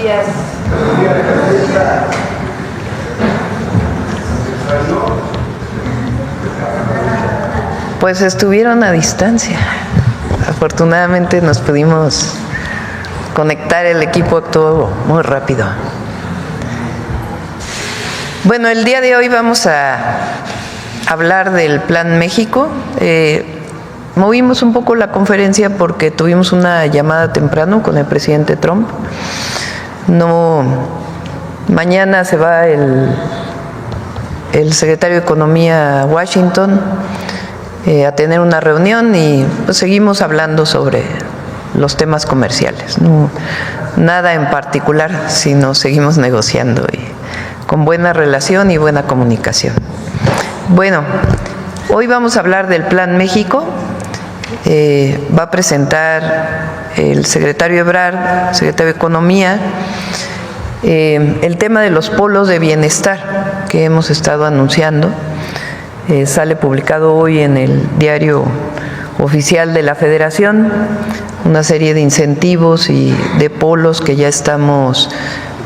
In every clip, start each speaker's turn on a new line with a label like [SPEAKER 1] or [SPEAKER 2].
[SPEAKER 1] días. Pues estuvieron a distancia. Afortunadamente nos pudimos conectar, el equipo actuó muy rápido. Bueno, el día de hoy vamos a hablar del Plan México. Movimos un poco la conferencia porque tuvimos una llamada temprano con el presidente Trump. Mañana se va el secretario de Economía a Washington a tener una reunión y pues seguimos hablando sobre los temas comerciales. No, nada en particular, sino seguimos negociando y con buena relación y buena comunicación. Bueno, hoy vamos a hablar del Plan México. Va a presentar el secretario Ebrard, secretario de Economía, el tema de los polos de bienestar que hemos estado anunciando. Sale publicado hoy en el diario oficial de la Federación una serie de incentivos y de polos que ya estamos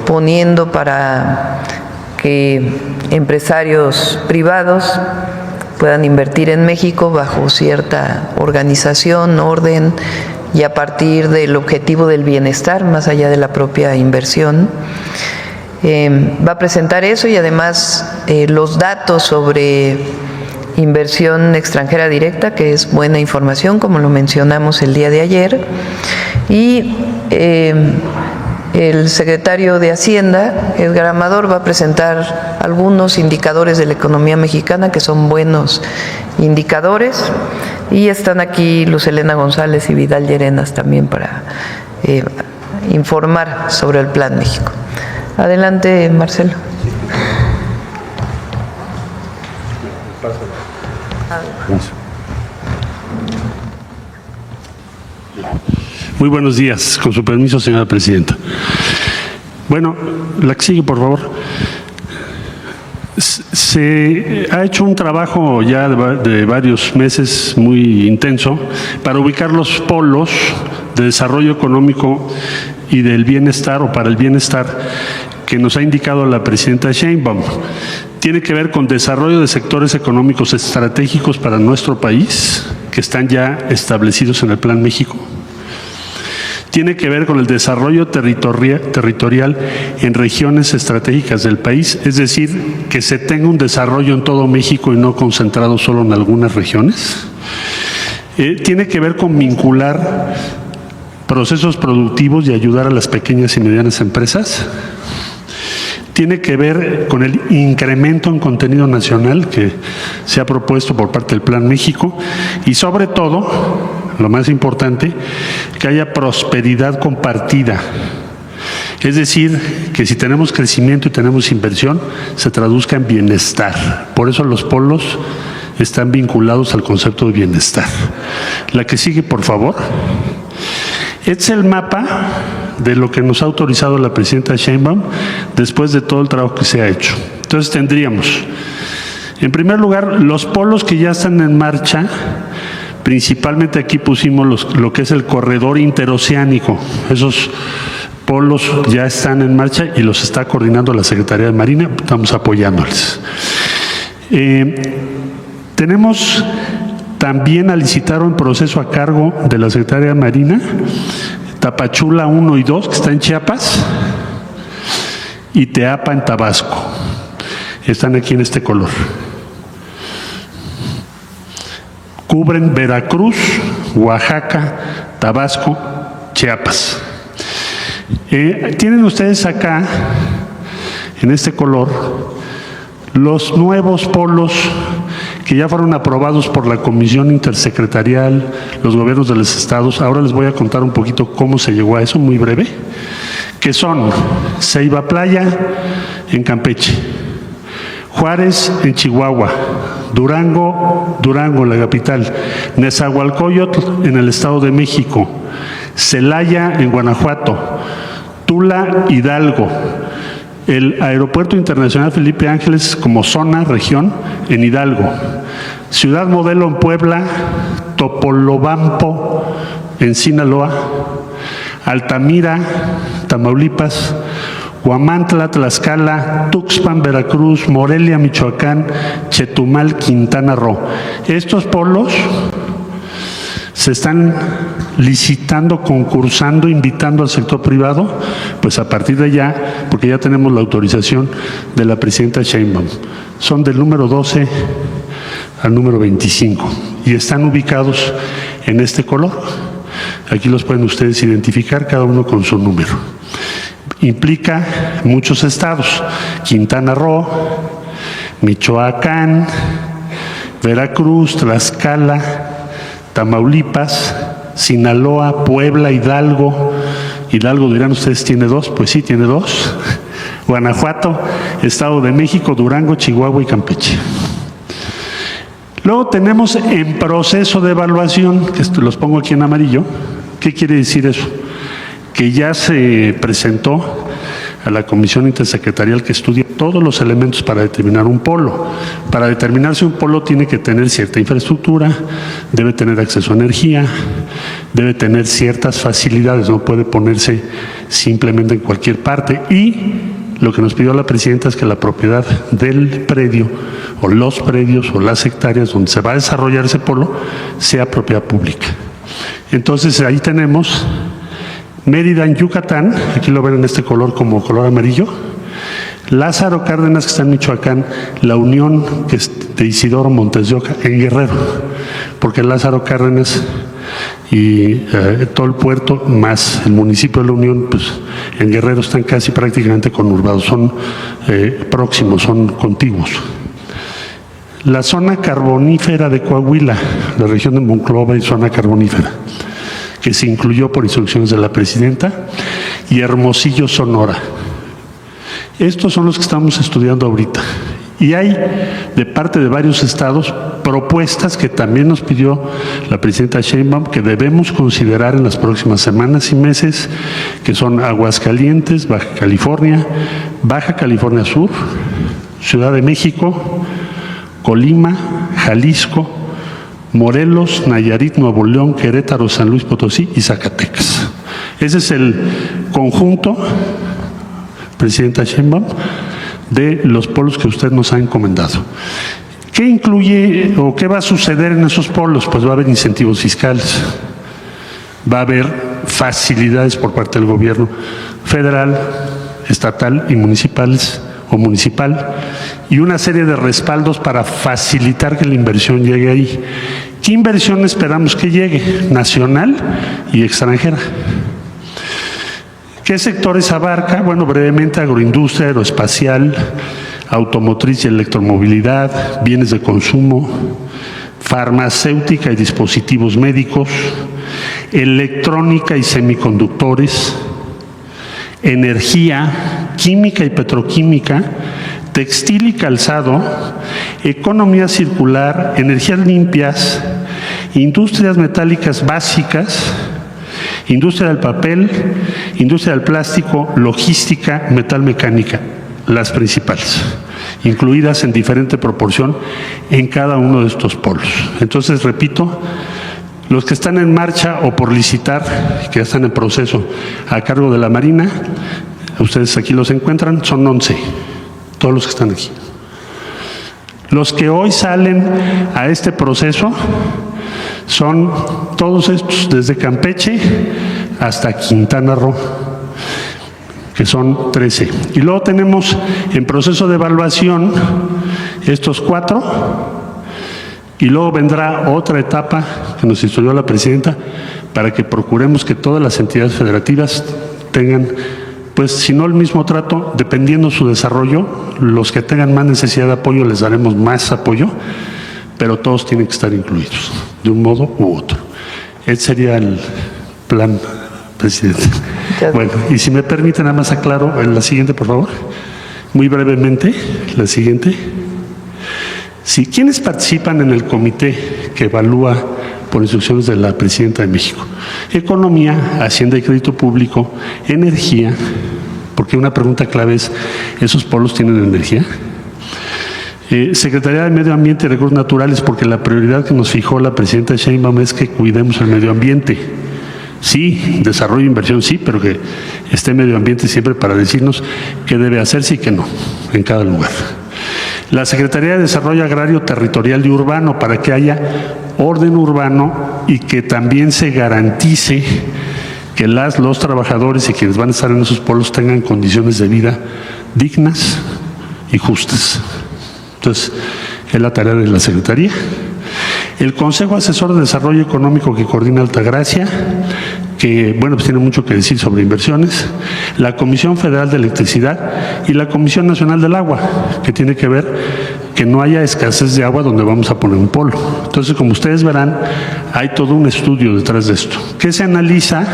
[SPEAKER 1] poniendo para que empresarios privados puedan invertir en México bajo cierta organización, orden y a partir del objetivo del bienestar, más allá de la propia inversión. Va a presentar eso y además los datos sobre inversión extranjera directa, que es buena información, como lo mencionamos el día de ayer, y el secretario de Hacienda, Edgar Amador, va a presentar algunos indicadores de la economía mexicana que son buenos indicadores, y están aquí Luz Helena González y Vidal Llerenas también para informar sobre el Plan México. Adelante, Marcelo.
[SPEAKER 2] Muy buenos días, con su permiso, señora presidenta. Bueno, la que sigue, por favor. Se ha hecho un trabajo ya de varios meses muy intenso para ubicar los polos de desarrollo económico y del bienestar o para el bienestar que nos ha indicado la presidenta Sheinbaum. Tiene que ver con desarrollo de sectores económicos estratégicos para nuestro país, que están ya establecidos en el Plan México. Tiene que ver con el desarrollo territorial en regiones estratégicas del país, es decir, que se tenga un desarrollo en todo México y no concentrado solo en algunas regiones. Tiene que ver con vincular procesos productivos y ayudar a las pequeñas y medianas empresas. Tiene que ver con el incremento en contenido nacional que se ha propuesto por parte del Plan México y sobre todo, lo más importante, que haya prosperidad compartida. Es decir, que si tenemos crecimiento y tenemos inversión, se traduzca en bienestar. Por eso los polos están vinculados al concepto de bienestar. La que sigue, por favor. Este es el mapa de lo que nos ha autorizado la presidenta Sheinbaum después de todo el trabajo que se ha hecho. Entonces tendríamos, en primer lugar, los polos que ya están en marcha. Principalmente aquí pusimos lo que es el corredor interoceánico. Esos polos ya están en marcha y los está coordinando la Secretaría de Marina. Estamos apoyándoles. Tenemos también a licitar un proceso a cargo de la Secretaría de Marina, Tapachula 1 y 2, que está en Chiapas, y Teapa en Tabasco. Están aquí en este color. Cubren Veracruz, Oaxaca, Tabasco, Chiapas. Tienen ustedes acá, en este color, los nuevos polos que ya fueron aprobados por la Comisión Intersecretarial, los gobiernos de los estados. Ahora les voy a contar un poquito cómo se llegó a eso, muy breve, que son Ceiba Playa en Campeche, Juárez en Chihuahua, Durango, la capital, Nezahualcóyotl en el Estado de México, Celaya en Guanajuato, Tula, Hidalgo, el Aeropuerto Internacional Felipe Ángeles como zona, región, en Hidalgo, Ciudad Modelo en Puebla, Topolobampo en Sinaloa, Altamira, Tamaulipas, Huamantla, Tlaxcala, Tuxpan, Veracruz, Morelia, Michoacán, Chetumal, Quintana Roo. Estos polos se están licitando, concursando, invitando al sector privado, pues a partir de ya, porque ya tenemos la autorización de la presidenta Sheinbaum. Son del número 12 al número 25 y están ubicados en este color. Aquí los pueden ustedes identificar, cada uno con su número. Implica muchos estados: Quintana Roo, Michoacán, Veracruz, Tlaxcala, Tamaulipas, Sinaloa, Puebla, Hidalgo. Hidalgo, dirán ustedes, ¿tiene dos? Pues sí, tiene dos. Guanajuato, Estado de México, Durango, Chihuahua y Campeche. Luego tenemos en proceso de evaluación, que los pongo aquí en amarillo. ¿Qué quiere decir eso? Que ya se presentó a la Comisión Intersecretarial que estudia todos los elementos para determinar un polo. Para determinar si un polo tiene que tener cierta infraestructura, debe tener acceso a energía, debe tener ciertas facilidades, no puede ponerse simplemente en cualquier parte. Y lo que nos pidió la presidenta es que la propiedad del predio o los predios o las hectáreas donde se va a desarrollar ese polo sea propiedad pública. Entonces ahí tenemos Mérida en Yucatán, aquí lo ven en este color como color amarillo. Lázaro Cárdenas, que está en Michoacán. La Unión, que es de Isidoro Montes de Oca, en Guerrero, porque Lázaro Cárdenas y todo el puerto más el municipio de La Unión, pues en Guerrero están casi prácticamente conurbados, son próximos, son contiguos. La zona carbonífera de Coahuila, la región de Monclova y zona carbonífera, que se incluyó por instrucciones de la presidenta, y Hermosillo, Sonora. Estos son los que estamos estudiando ahorita. Y hay, de parte de varios estados, propuestas que también nos pidió la presidenta Sheinbaum que debemos considerar en las próximas semanas y meses, que son Aguascalientes, Baja California Sur, Ciudad de México, Colima, Jalisco, Morelos, Nayarit, Nuevo León, Querétaro, San Luis Potosí y Zacatecas. Ese es el conjunto, presidenta Sheinbaum, de los polos que usted nos ha encomendado. ¿Qué incluye o qué va a suceder en esos polos? Pues va a haber incentivos fiscales, va a haber facilidades por parte del gobierno federal, estatal y municipal, y una serie de respaldos para facilitar que la inversión llegue ahí. ¿Qué inversión esperamos que llegue? Nacional y extranjera. ¿Qué sectores abarca? Bueno, brevemente: agroindustria, aeroespacial, automotriz y electromovilidad, bienes de consumo, farmacéutica y dispositivos médicos, electrónica y semiconductores, energía, química y petroquímica, textil y calzado, economía circular, energías limpias, industrias metálicas básicas, industria del papel, industria del plástico, logística, metalmecánica, las principales, incluidas en diferente proporción en cada uno de estos polos. Entonces, repito, los que están en marcha o por licitar, que ya están en proceso a cargo de la Marina, ustedes aquí los encuentran, son 11, todos los que están aquí. Los que hoy salen a este proceso son todos estos, desde Campeche hasta Quintana Roo, que son 13. Y luego tenemos en proceso de evaluación estos 4, y luego vendrá otra etapa que nos instruyó la presidenta para que procuremos que todas las entidades federativas tengan, pues si no el mismo trato, dependiendo su desarrollo, los que tengan más necesidad de apoyo les daremos más apoyo, pero todos tienen que estar incluidos, de un modo u otro. Ese sería el plan, presidente. Bueno, y si me permite, nada más aclaro en la siguiente, por favor. Muy brevemente, la siguiente. Sí, ¿quiénes participan en el comité que evalúa por instrucciones de la presidenta de México? Economía, Hacienda y Crédito Público, energía, porque una pregunta clave es, ¿esos polos tienen energía? Secretaría de Medio Ambiente y Recursos Naturales, porque la prioridad que nos fijó la presidenta Sheinbaum es que cuidemos el medio ambiente. Sí, desarrollo e inversión sí, pero que esté medio ambiente siempre para decirnos qué debe hacerse y qué no, en cada lugar. La Secretaría de Desarrollo Agrario, Territorial y Urbano, para que haya orden urbano y que también se garantice que los trabajadores y quienes van a estar en esos pueblos tengan condiciones de vida dignas y justas. Entonces, es la tarea de la Secretaría. El Consejo Asesor de Desarrollo Económico que coordina Altagracia, que, bueno, pues tiene mucho que decir sobre inversiones, la Comisión Federal de Electricidad y la Comisión Nacional del Agua, que tiene que ver que no haya escasez de agua donde vamos a poner un polo. Entonces, como ustedes verán, hay todo un estudio detrás de esto. ¿Qué se analiza?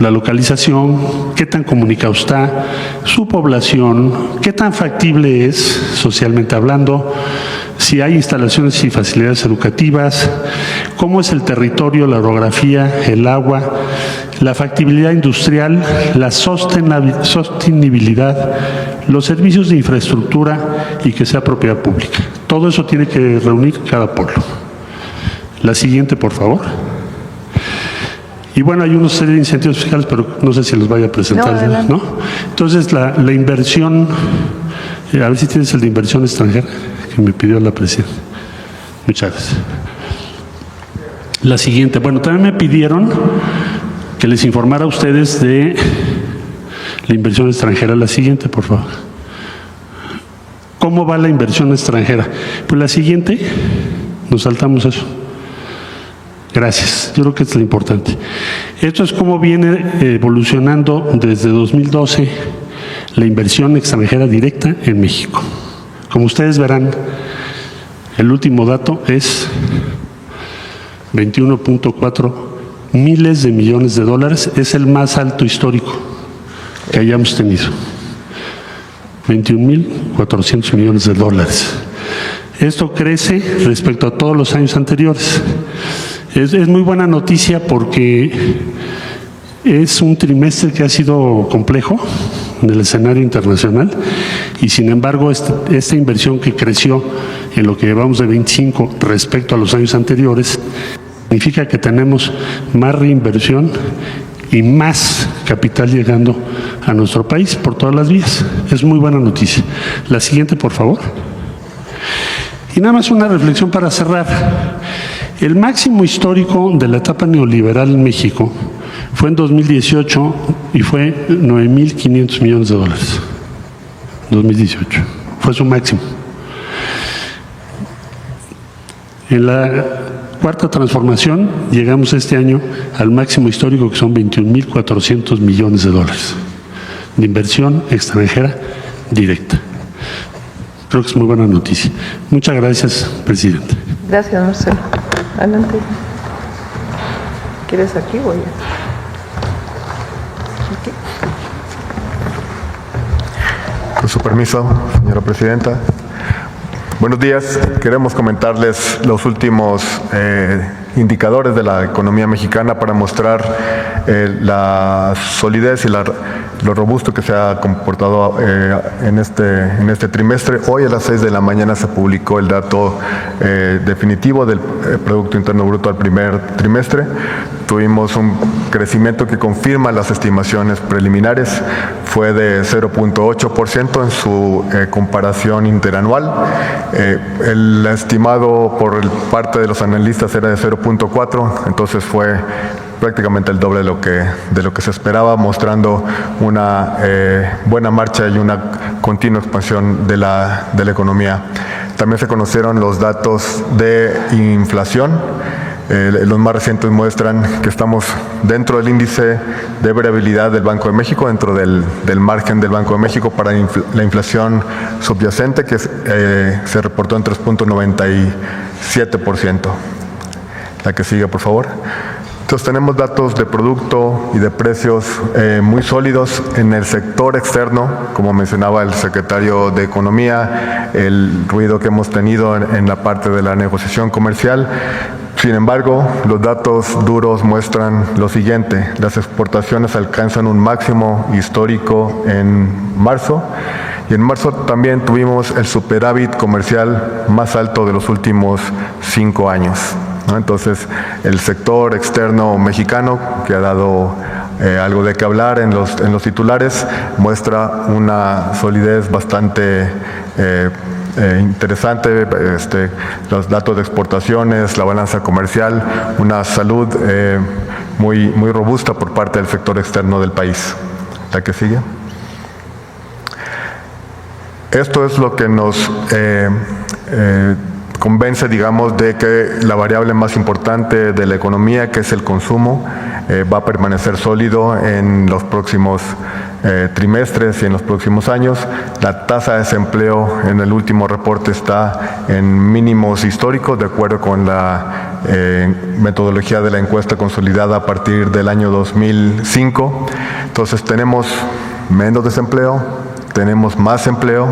[SPEAKER 2] La localización, qué tan comunicado está, su población, qué tan factible es, socialmente hablando, si hay instalaciones y facilidades educativas, cómo es el territorio, la orografía, el agua, la factibilidad industrial, la sostenibilidad, los servicios de infraestructura y que sea propiedad pública. Todo eso tiene que reunir cada polo. La siguiente, por favor. Y bueno, hay una serie de incentivos fiscales, pero no sé si los vaya a presentar, ¿no? Entonces, la inversión, a ver si tienes el de inversión extranjera, que me pidió la presidenta. Muchas gracias. La siguiente, bueno, también me pidieron que les informara a ustedes de la inversión extranjera. La siguiente, por favor. ¿Cómo va la inversión extranjera? Pues la siguiente, nos saltamos eso. Gracias, yo creo que es lo importante. Esto es cómo viene evolucionando desde 2012 la inversión extranjera directa en México. Como ustedes verán, el último dato es 21.4 miles de millones de dólares, es el más alto histórico que hayamos tenido. 21.400 millones de dólares. Esto crece respecto a todos los años anteriores. Es muy buena noticia porque es un trimestre que ha sido complejo en el escenario internacional y sin embargo esta inversión que creció en lo que llevamos de 25 respecto a los años anteriores significa que tenemos más reinversión y más capital llegando a nuestro país por todas las vías. Es muy buena noticia. La siguiente, por favor. Y nada más una reflexión para cerrar. El máximo histórico de la etapa neoliberal en México fue en 2018 y fue 9.500 millones de dólares. 2018. Fue su máximo. En la cuarta transformación llegamos este año al máximo histórico que son 21.400 millones de dólares de inversión extranjera directa. Creo que es muy buena noticia. Muchas gracias, presidente.
[SPEAKER 1] Gracias, Marcelo. Adelante. ¿Quieres aquí o allá? Aquí.
[SPEAKER 3] Con su permiso, señora presidenta. Buenos días. Queremos comentarles los últimos indicadores de la economía mexicana para mostrar la solidez y lo robusto que se ha comportado en este trimestre. Hoy a las 6 de la mañana se publicó el dato definitivo del Producto Interno Bruto al primer trimestre. Tuvimos un crecimiento que confirma las estimaciones preliminares, fue de 0.8% en su comparación interanual. El estimado por parte de los analistas era de 0.4, entonces fue prácticamente el doble de lo que se esperaba, mostrando una buena marcha y una continua expansión de la economía. También se conocieron los datos de inflación. Los más recientes muestran que estamos dentro del índice de variabilidad del Banco de México, dentro del margen del Banco de México para la inflación subyacente, que se reportó en 3.97%. La que sigue, por favor. Entonces tenemos datos de producto y de precios muy sólidos en el sector externo, como mencionaba el secretario de Economía, el ruido que hemos tenido en la parte de la negociación comercial. Sin embargo, los datos duros muestran lo siguiente: las exportaciones alcanzan un máximo histórico en marzo, y en marzo también tuvimos el superávit comercial más alto de los últimos 5 años. ¿no? Entonces, el sector externo mexicano, que ha dado algo de qué hablar en los titulares, muestra una solidez bastante interesante, los datos de exportaciones, la balanza comercial, una salud muy robusta por parte del sector externo del país. La que sigue. Esto es lo que nos convence, digamos, de que la variable más importante de la economía, que es el consumo, va a permanecer sólido en los próximos trimestres y en los próximos años. La tasa de desempleo en el último reporte está en mínimos históricos, de acuerdo con la metodología de la encuesta consolidada a partir del año 2005. Entonces tenemos menos desempleo, tenemos más empleo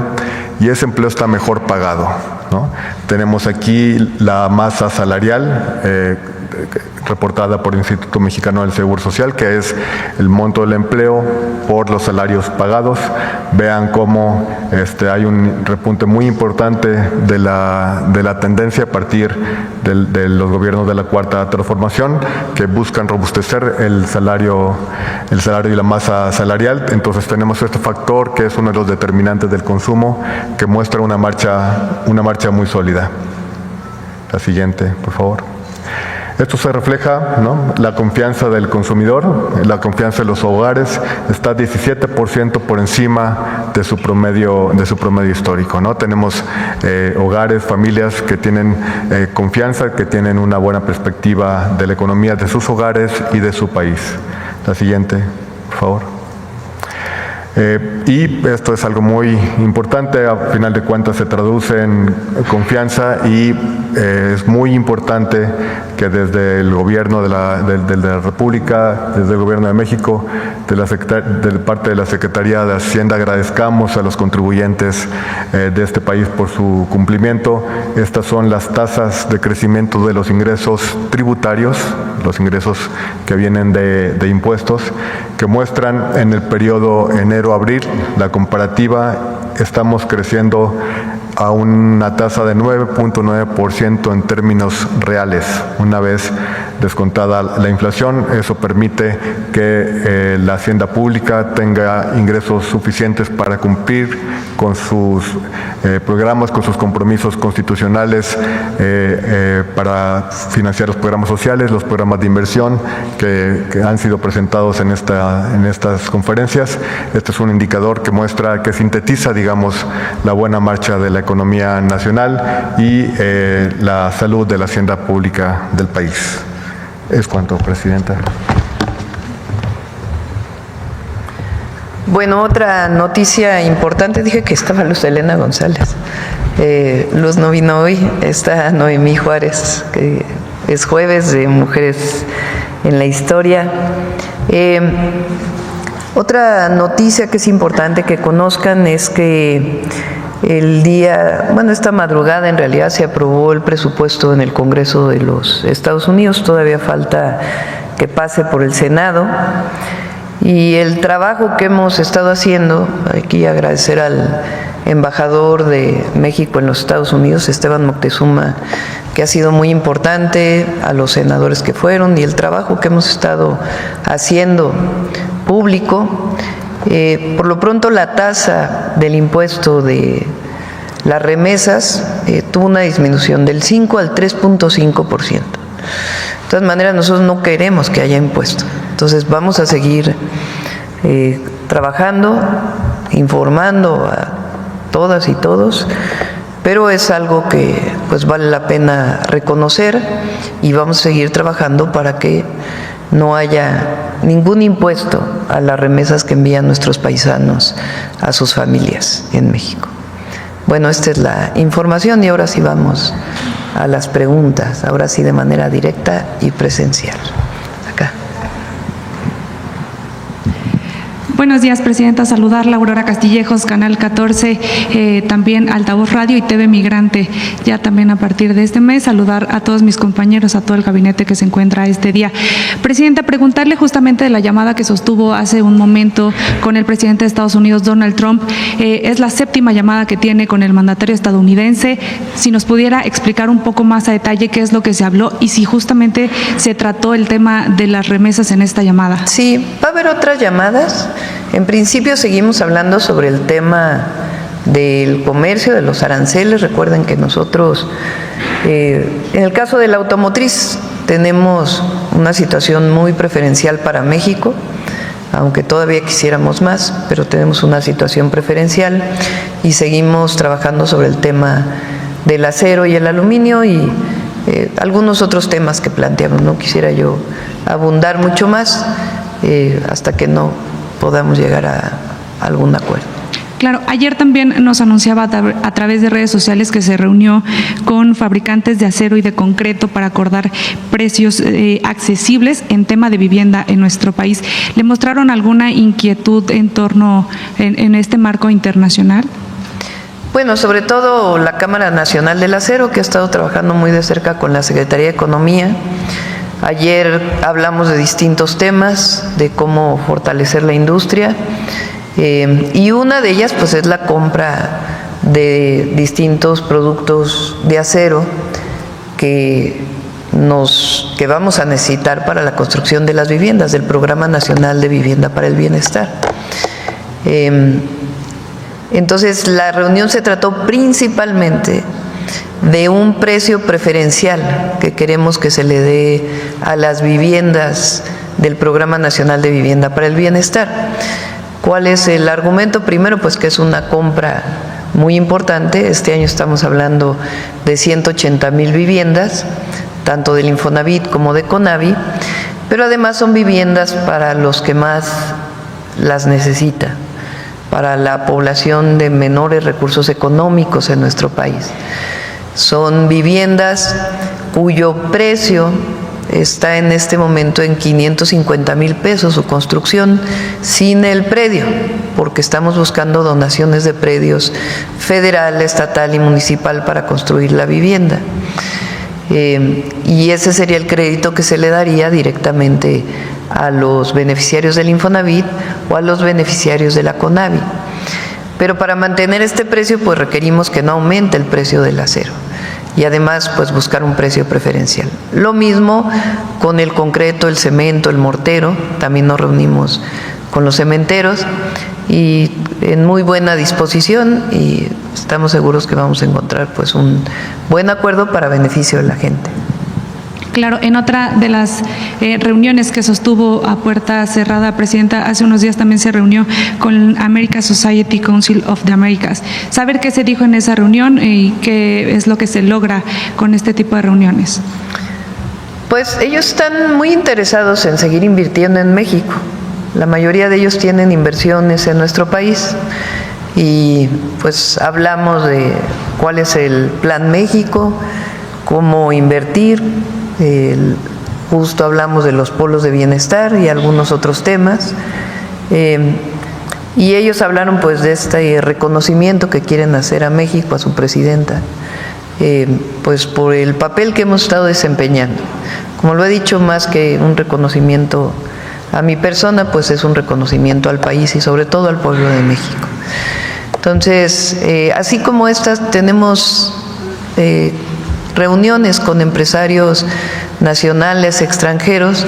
[SPEAKER 3] y ese empleo está mejor pagado, ¿no? Tenemos aquí la masa salarial reportada por el Instituto Mexicano del Seguro Social, que es el monto del empleo por los salarios pagados. Vean cómo hay un repunte muy importante de la tendencia a partir de los gobiernos de la Cuarta Transformación, que buscan robustecer el salario y la masa salarial. Entonces tenemos este factor que es uno de los determinantes del consumo, que muestra una marcha muy sólida. La siguiente, por favor. Esto se refleja, ¿no? La confianza del consumidor, la confianza de los hogares está 17% por encima de su promedio histórico, ¿no? Tenemos hogares, familias que tienen confianza, que tienen una buena perspectiva de la economía de sus hogares y de su país. La siguiente, por favor. Y esto es algo muy importante, a final de cuentas se traduce en confianza y es muy importante que desde el gobierno de la República, desde el gobierno de México, de parte de la Secretaría de Hacienda, agradezcamos a los contribuyentes de este país por su cumplimiento. Estas son las tasas de crecimiento de los ingresos tributarios, los ingresos que vienen de impuestos, que muestran en el periodo enero-abril, la comparativa, estamos creciendo a una tasa de 9.9% en términos reales, una vez descontada la inflación. Eso permite que la hacienda pública tenga ingresos suficientes para cumplir con sus programas, con sus compromisos constitucionales, para financiar los programas sociales, los programas de inversión que han sido presentados en estas conferencias. Este es un indicador que muestra, que sintetiza, digamos, la buena marcha de la economía nacional y la salud de la hacienda pública del país. Es cuanto, Presidenta.
[SPEAKER 1] Bueno, otra noticia importante, dije que estaba Luz Helena González. Luz no vino hoy, está Noemí Juárez, que es jueves de Mujeres en la Historia. Otra noticia que es importante que conozcan es que esta madrugada en realidad se aprobó el presupuesto en el Congreso de los Estados Unidos, todavía falta que pase por el Senado. Y el trabajo que hemos estado haciendo, aquí agradecer al embajador de México en los Estados Unidos, Esteban Moctezuma, que ha sido muy importante, a los senadores que fueron, y el trabajo que hemos estado haciendo público. Por lo pronto, la tasa del impuesto de las remesas tuvo una disminución del 5 al 3.5%. De todas maneras, nosotros no queremos que haya impuesto. Entonces, vamos a seguir trabajando, informando a todas y todos, pero es algo que pues vale la pena reconocer y vamos a seguir trabajando para que no haya ningún impuesto a las remesas que envían nuestros paisanos a sus familias en México. Bueno, esta es la información y ahora sí vamos a las preguntas, ahora sí de manera directa y presencial. Acá.
[SPEAKER 4] Buenos días, Presidenta. Saludarla, Aurora Castillejos, Canal 14, también Altavoz Radio y TV Migrante. Ya también a partir de este mes, saludar a todos mis compañeros, a todo el gabinete que se encuentra este día. Presidenta, preguntarle justamente de la llamada que sostuvo hace un momento con el presidente de Estados Unidos, Donald Trump. Es la 7ª llamada que tiene con el mandatario estadounidense. Si nos pudiera explicar un poco más a detalle qué es lo que se habló y si justamente se trató el tema de las remesas en esta llamada.
[SPEAKER 1] Sí, va a haber otras llamadas. En principio seguimos hablando sobre el tema del comercio, de los aranceles. Recuerden que nosotros, en el caso de la automotriz, tenemos una situación muy preferencial para México, aunque todavía quisiéramos más, pero tenemos una situación preferencial y seguimos trabajando sobre el tema del acero y el aluminio y algunos otros temas que planteamos. No quisiera yo abundar mucho más hasta que no podamos llegar a algún acuerdo.
[SPEAKER 4] Claro, ayer también nos anunciaba a través de redes sociales que se reunió con fabricantes de acero y de concreto para acordar precios accesibles en tema de vivienda en nuestro país. ¿Le mostraron alguna inquietud en torno en este marco internacional?
[SPEAKER 1] Bueno, sobre todo la Cámara Nacional del Acero, que ha estado trabajando muy de cerca con la Secretaría de Economía. Ayer hablamos de distintos temas, de cómo fortalecer la industria, y una de ellas pues es la compra de distintos productos de acero que vamos a necesitar para la construcción de las viviendas, del Programa Nacional de Vivienda para el Bienestar. Entonces, la reunión se trató principalmente de un precio preferencial que queremos que se le dé a las viviendas del Programa Nacional de Vivienda para el Bienestar. ¿Cuál es el argumento? Primero, pues que es una compra muy importante. Este año estamos hablando de 180,000 viviendas, tanto del Infonavit como de Conavi, pero además son viviendas para los que más las necesitan, para la población de menores recursos económicos en nuestro país. Son viviendas cuyo precio está en este momento en 550,000 pesos su construcción sin el predio, porque estamos buscando donaciones de predios federal, estatal y municipal para construir la vivienda. Y ese sería el crédito que se le daría directamente a los beneficiarios del Infonavit o a los beneficiarios de la Conavi. Pero para mantener este precio, pues requerimos que no aumente el precio del acero y además pues buscar un precio preferencial. Lo mismo con el concreto, el cemento, el mortero. También nos reunimos con los cementeros y en muy buena disposición y estamos seguros que vamos a encontrar pues un buen acuerdo para beneficio de la gente.
[SPEAKER 4] Claro, en otra de las reuniones que sostuvo a puerta cerrada, Presidenta, hace unos días también se reunió con American Society Council of the Americas. ¿Saber qué se dijo en esa reunión y qué es lo que se logra con este tipo de reuniones?
[SPEAKER 1] Pues ellos están muy interesados en seguir invirtiendo en México. La mayoría de ellos tienen inversiones en nuestro país y pues hablamos de cuál es el Plan México, cómo invertir. Justo hablamos de los polos de bienestar y algunos otros temas, y ellos hablaron pues de este reconocimiento que quieren hacer a México, a su presidenta, pues por el papel que hemos estado desempeñando. Como lo he dicho, más que un reconocimiento a mi persona, pues es un reconocimiento al país y sobre todo al pueblo de México. Entonces, así como estas, tenemos reuniones con empresarios nacionales, extranjeros,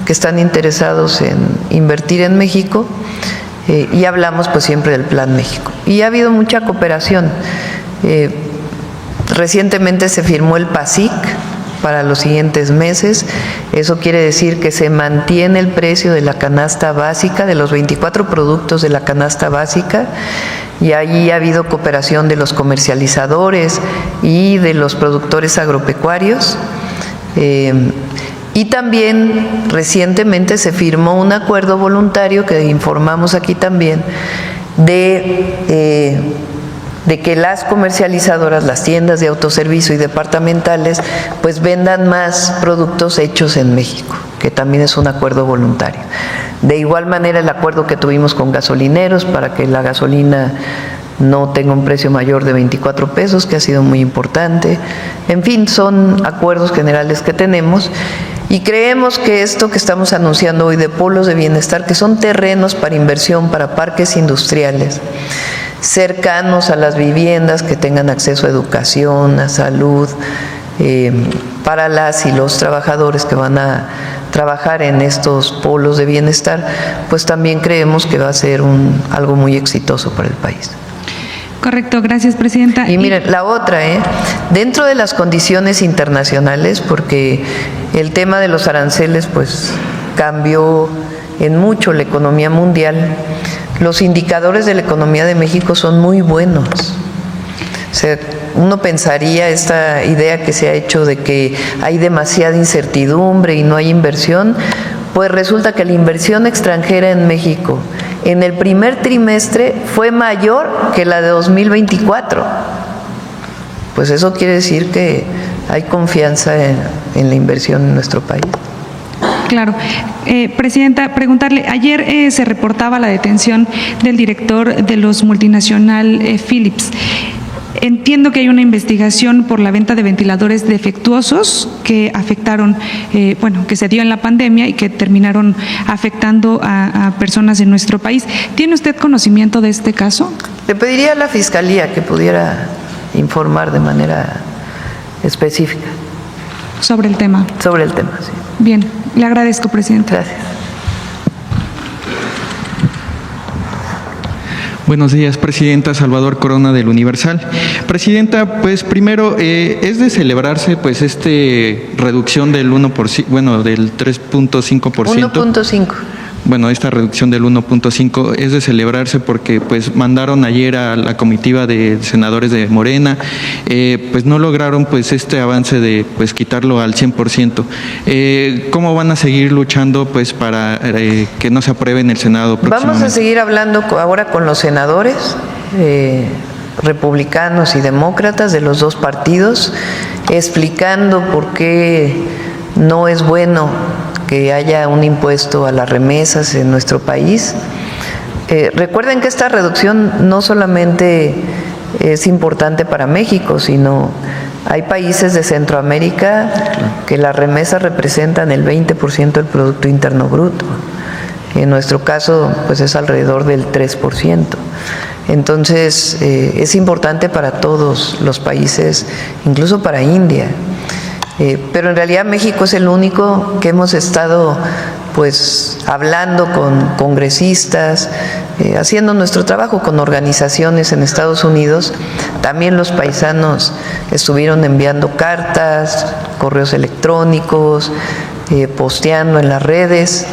[SPEAKER 1] que están interesados en invertir en México, y hablamos pues siempre del Plan México. Y ha habido mucha cooperación. Recientemente se firmó el PASIC para los siguientes meses. Eso quiere decir que se mantiene el precio de la canasta básica, de los 24 productos de la canasta básica, y allí ha habido cooperación de los comercializadores y de los productores agropecuarios. Y también recientemente se firmó un acuerdo voluntario que informamos aquí también de que las comercializadoras, las tiendas de autoservicio y departamentales, pues vendan más productos hechos en México, que también es un acuerdo voluntario. De igual manera, el acuerdo que tuvimos con gasolineros para que la gasolina no tenga un precio mayor de 24 pesos, que ha sido muy importante. En fin, son acuerdos generales que tenemos y creemos que esto que estamos anunciando hoy de polos de bienestar, que son terrenos para inversión, para parques industriales, cercanos a las viviendas, que tengan acceso a educación, a salud, para las y los trabajadores que van a trabajar en estos polos de bienestar, pues también creemos que va a ser algo muy exitoso para el país.
[SPEAKER 4] Correcto, gracias, presidenta.
[SPEAKER 1] Y miren, la otra, dentro de las condiciones internacionales, porque el tema de los aranceles pues cambió en mucho la economía mundial, los indicadores de la economía de México son muy buenos. O sea, uno pensaría esta idea que se ha hecho de que hay demasiada incertidumbre y no hay inversión, pues resulta que la inversión extranjera en México en el primer trimestre fue mayor que la de 2024. Pues eso quiere decir que hay confianza en la inversión en nuestro país.
[SPEAKER 4] Claro. Presidenta, preguntarle, ayer se reportaba la detención del director de los multinacional Philips. Entiendo que hay una investigación por la venta de ventiladores defectuosos que afectaron, que se dio en la pandemia y que terminaron afectando a personas en nuestro país. ¿Tiene usted conocimiento de este caso?
[SPEAKER 1] Le pediría a la Fiscalía que pudiera informar de manera específica.
[SPEAKER 4] Sobre el tema.
[SPEAKER 1] Sobre el tema, sí.
[SPEAKER 4] Bien, le agradezco, presidenta.
[SPEAKER 1] Gracias.
[SPEAKER 5] Buenos días, Presidenta. Salvador Corona, del Universal. Presidenta, pues primero, es de celebrarse pues reducción del 1%, del 3.5%.
[SPEAKER 1] 1.5.
[SPEAKER 5] Bueno, esta reducción del 1.5 es de celebrarse porque pues mandaron ayer a la comitiva de senadores de Morena, pues no lograron pues este avance de pues quitarlo al 100%. ¿Cómo van a seguir luchando pues para que no se apruebe en el Senado próximamente?
[SPEAKER 1] Vamos a seguir hablando ahora con los senadores republicanos y demócratas de los dos partidos, explicando por qué no es bueno que haya un impuesto a las remesas en nuestro país. Recuerden que esta reducción no solamente es importante para México, sino hay países de Centroamérica que las remesas representan el 20% del Producto Interno Bruto. En nuestro caso, pues es alrededor del 3%. Entonces, es importante para todos los países, incluso para India. Pero en realidad México es el único que hemos estado pues hablando con congresistas, haciendo nuestro trabajo con organizaciones en Estados Unidos. También los paisanos estuvieron enviando cartas, correos electrónicos, posteando en las redes,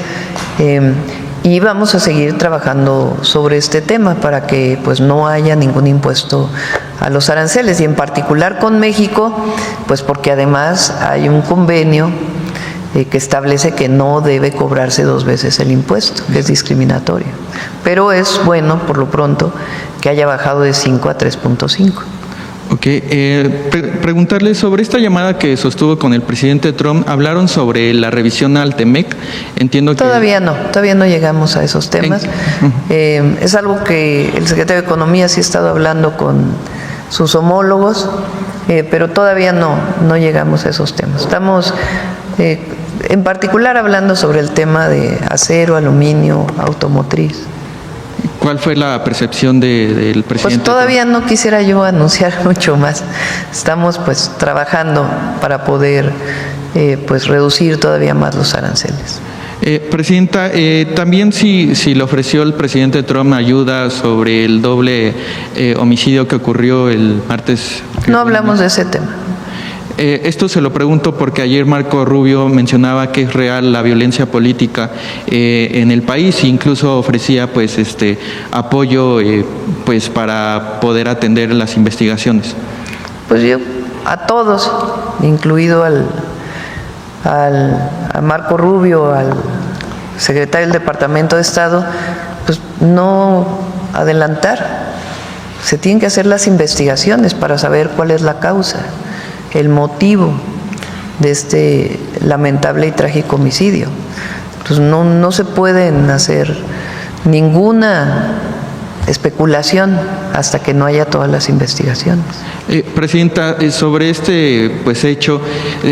[SPEAKER 1] y vamos a seguir trabajando sobre este tema para que pues no haya ningún impuesto a los aranceles, y en particular con México, pues porque además hay un convenio que establece que no debe cobrarse 2 veces el impuesto, que es discriminatorio. Pero es bueno, por lo pronto, que haya bajado de 5 a 3.5.
[SPEAKER 5] Ok, preguntarle sobre esta llamada que sostuvo con el presidente Trump. Hablaron sobre la revisión al TEMEC. Entiendo que
[SPEAKER 1] todavía no llegamos a esos temas. Es algo que el secretario de Economía sí ha estado hablando con sus homólogos, pero todavía no llegamos a esos temas. Estamos en particular hablando sobre el tema de acero, aluminio, automotriz.
[SPEAKER 5] ¿Cuál fue la percepción del presidente?
[SPEAKER 1] Pues todavía no quisiera yo anunciar mucho más. Estamos pues trabajando para poder pues reducir todavía más los aranceles.
[SPEAKER 5] Presidenta, también si le ofreció el presidente Trump ayuda sobre el doble homicidio que ocurrió el martes.
[SPEAKER 1] No hablamos de ese tema.
[SPEAKER 5] Esto se lo pregunto porque ayer Marco Rubio mencionaba que es real la violencia política en el país, e incluso ofrecía pues apoyo pues para poder atender las investigaciones.
[SPEAKER 1] Pues yo a todos, incluido a Marco Rubio, al secretario del Departamento de Estado, pues no adelantar. Se tienen que hacer las investigaciones para saber cuál es la causa, el motivo de este lamentable y trágico homicidio. Pues no se pueden hacer ninguna especulación hasta que no haya todas las investigaciones.
[SPEAKER 5] Presidenta, sobre este hecho,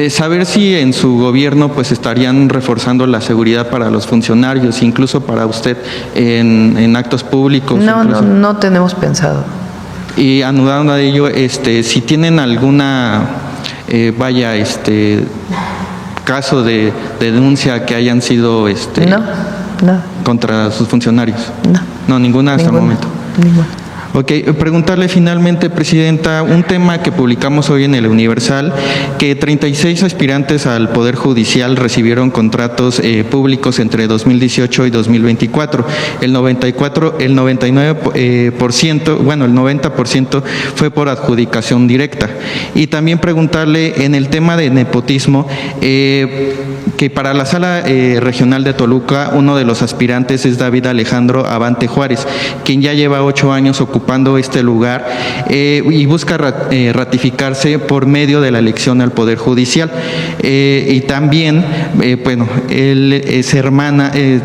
[SPEAKER 5] saber si en su gobierno estarían reforzando la seguridad para los funcionarios, incluso para usted en actos públicos.
[SPEAKER 1] No tenemos pensado.
[SPEAKER 5] Y anudando a ello, si tienen alguna caso de denuncia que hayan sido
[SPEAKER 1] No.
[SPEAKER 5] contra sus funcionarios.
[SPEAKER 1] No,
[SPEAKER 5] ninguna hasta el momento.
[SPEAKER 1] Ninguna.
[SPEAKER 5] Ok, preguntarle finalmente, Presidenta, un tema que publicamos hoy en el Universal, que 36 aspirantes al Poder Judicial recibieron contratos públicos entre 2018 y 2024. El 90% fue por adjudicación directa. Y también preguntarle en el tema de nepotismo, que para la Sala Regional de Toluca, uno de los aspirantes es David Alejandro Abante Juárez, quien ya lleva 8 años ocupando este lugar y busca ratificarse por medio de la elección al Poder Judicial. Y también, él es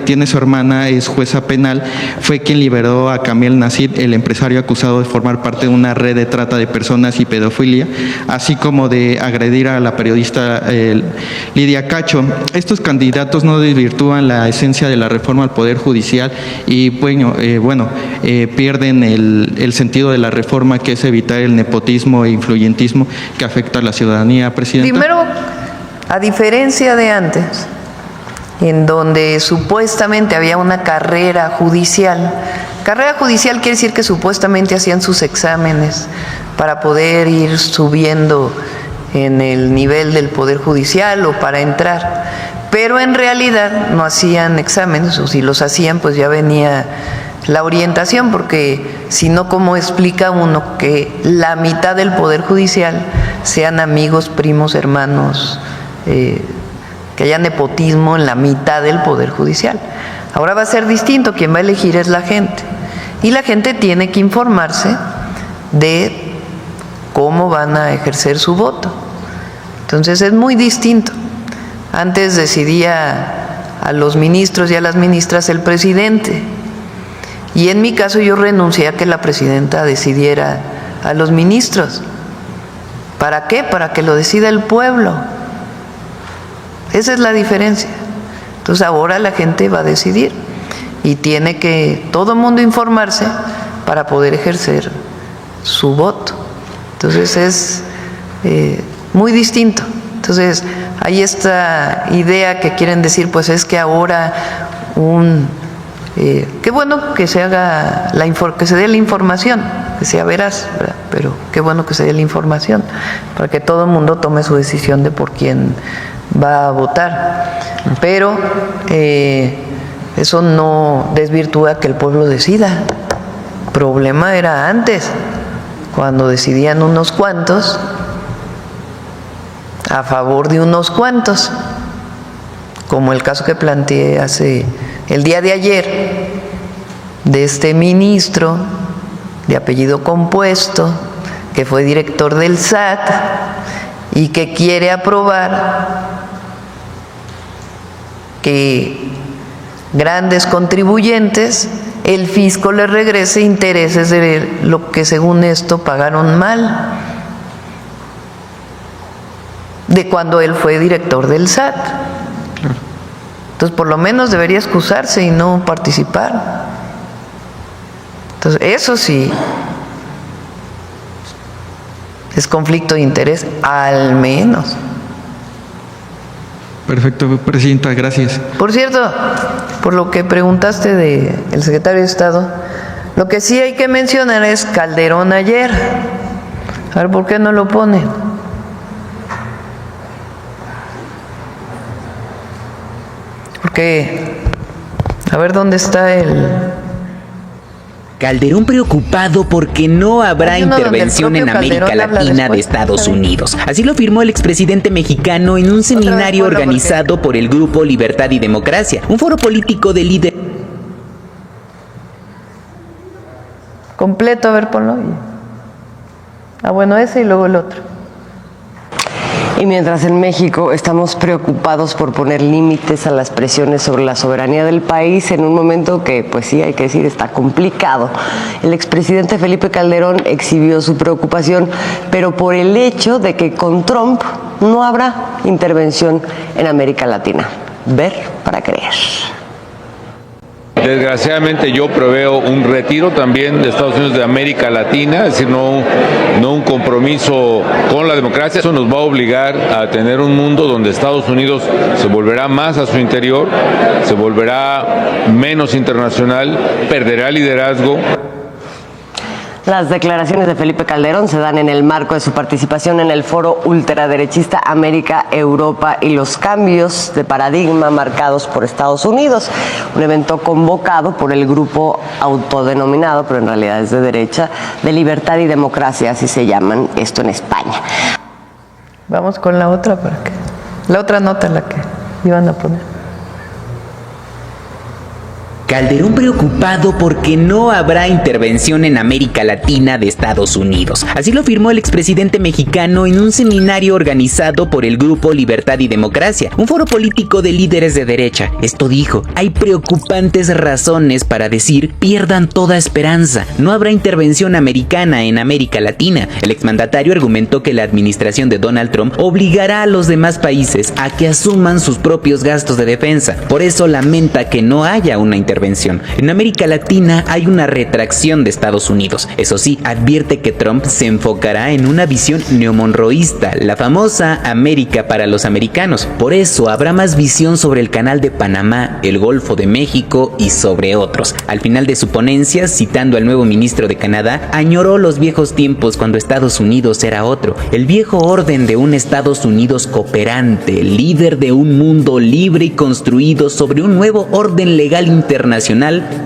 [SPEAKER 5] tiene su hermana, es jueza penal, fue quien liberó a Camiel Nasib, el empresario acusado de formar parte de una red de trata de personas y pedofilia, así como de agredir a la periodista Lidia Cacho. Estos candidatos no desvirtúan la esencia de la reforma al Poder Judicial y pierden el sentido de la reforma, que es evitar el nepotismo e influyentismo que afecta a la ciudadanía, Presidenta.
[SPEAKER 1] Primero, a diferencia de antes, en donde supuestamente había una carrera judicial quiere decir que supuestamente hacían sus exámenes para poder ir subiendo en el nivel del Poder Judicial o para entrar, pero en realidad no hacían exámenes, o si los hacían pues ya venía la orientación, porque si no, ¿cómo explica uno que la mitad del Poder Judicial sean amigos, primos, hermanos, que haya nepotismo en la mitad del Poder Judicial? Ahora va a ser distinto, quien va a elegir es la gente, y la gente tiene que informarse de cómo van a ejercer su voto. Entonces es muy distinto. Antes decidía a los ministros y a las ministras el presidente, y en mi caso yo renuncié a que la presidenta decidiera a los ministros. ¿Para qué? Para que lo decida el pueblo. Esa es la diferencia. Entonces ahora la gente va a decidir y tiene que todo el mundo informarse para poder ejercer su voto. Entonces es muy distinto. Entonces hay esta idea que quieren decir, pues es que ahora qué bueno que se haga que se dé la información, que sea veraz, ¿verdad? Pero qué bueno que se dé la información para que todo el mundo tome su decisión de por quién va a votar. Pero eso no desvirtúa que el pueblo decida. El problema era antes, cuando decidían unos cuantos a favor de unos cuantos, como el caso que planteé el día de ayer, de este ministro de apellido compuesto, que fue director del SAT y que quiere aprobar que grandes contribuyentes, el fisco les regrese intereses de lo que según esto pagaron mal, de cuando él fue director del SAT. Entonces, por lo menos debería excusarse y no participar. Entonces, eso sí es conflicto de interés, al menos.
[SPEAKER 5] Perfecto, Presidenta, gracias.
[SPEAKER 1] Por cierto, por lo que preguntaste del secretario de Estado, lo que sí hay que mencionar es Calderón ayer. A ver, ¿por qué no lo pone? Porque, a ver dónde está el...
[SPEAKER 6] Calderón preocupado porque no habrá intervención en América Latina de Estados Unidos. Así lo afirmó el expresidente mexicano en un seminario organizado por el Grupo Libertad y Democracia, un foro político de líderes.
[SPEAKER 1] Completo, a ver, ponlo. Bueno, ese y luego el otro.
[SPEAKER 7] Y mientras en México estamos preocupados por poner límites a las presiones sobre la soberanía del país en un momento que, pues sí, hay que decir, está complicado. El expresidente Felipe Calderón exhibió su preocupación, pero por el hecho de que con Trump no habrá intervención en América Latina. Ver para creer.
[SPEAKER 8] Desgraciadamente yo preveo un retiro también de Estados Unidos de América Latina, es decir, no un compromiso con la democracia. Eso nos va a obligar a tener un mundo donde Estados Unidos se volverá más a su interior, se volverá menos internacional, perderá liderazgo.
[SPEAKER 7] Las declaraciones de Felipe Calderón se dan en el marco de su participación en el foro ultraderechista América, Europa y los cambios de paradigma marcados por Estados Unidos, un evento convocado por el grupo autodenominado, pero en realidad es de derecha, de Libertad y Democracia, así se llaman, esto en España.
[SPEAKER 1] Vamos con la otra para que la otra nota, la que iban a poner.
[SPEAKER 6] Calderón preocupado porque no habrá intervención en América Latina de Estados Unidos. Así lo afirmó el expresidente mexicano en un seminario organizado por el Grupo Libertad y Democracia, un foro político de líderes de derecha. Esto dijo: hay preocupantes razones para decir pierdan toda esperanza. No habrá intervención americana en América Latina. El exmandatario argumentó que la administración de Donald Trump obligará a los demás países a que asuman sus propios gastos de defensa. Por eso lamenta que no haya una intervención. En América Latina hay una retracción de Estados Unidos. Eso sí, advierte que Trump se enfocará en una visión neomonroísta, la famosa América para los americanos. Por eso habrá más visión sobre el Canal de Panamá, el Golfo de México y sobre otros. Al final de su ponencia, citando al nuevo ministro de Canadá, añoró los viejos tiempos cuando Estados Unidos era otro. El viejo orden de un Estados Unidos cooperante, líder de un mundo libre y construido sobre un nuevo orden legal internacional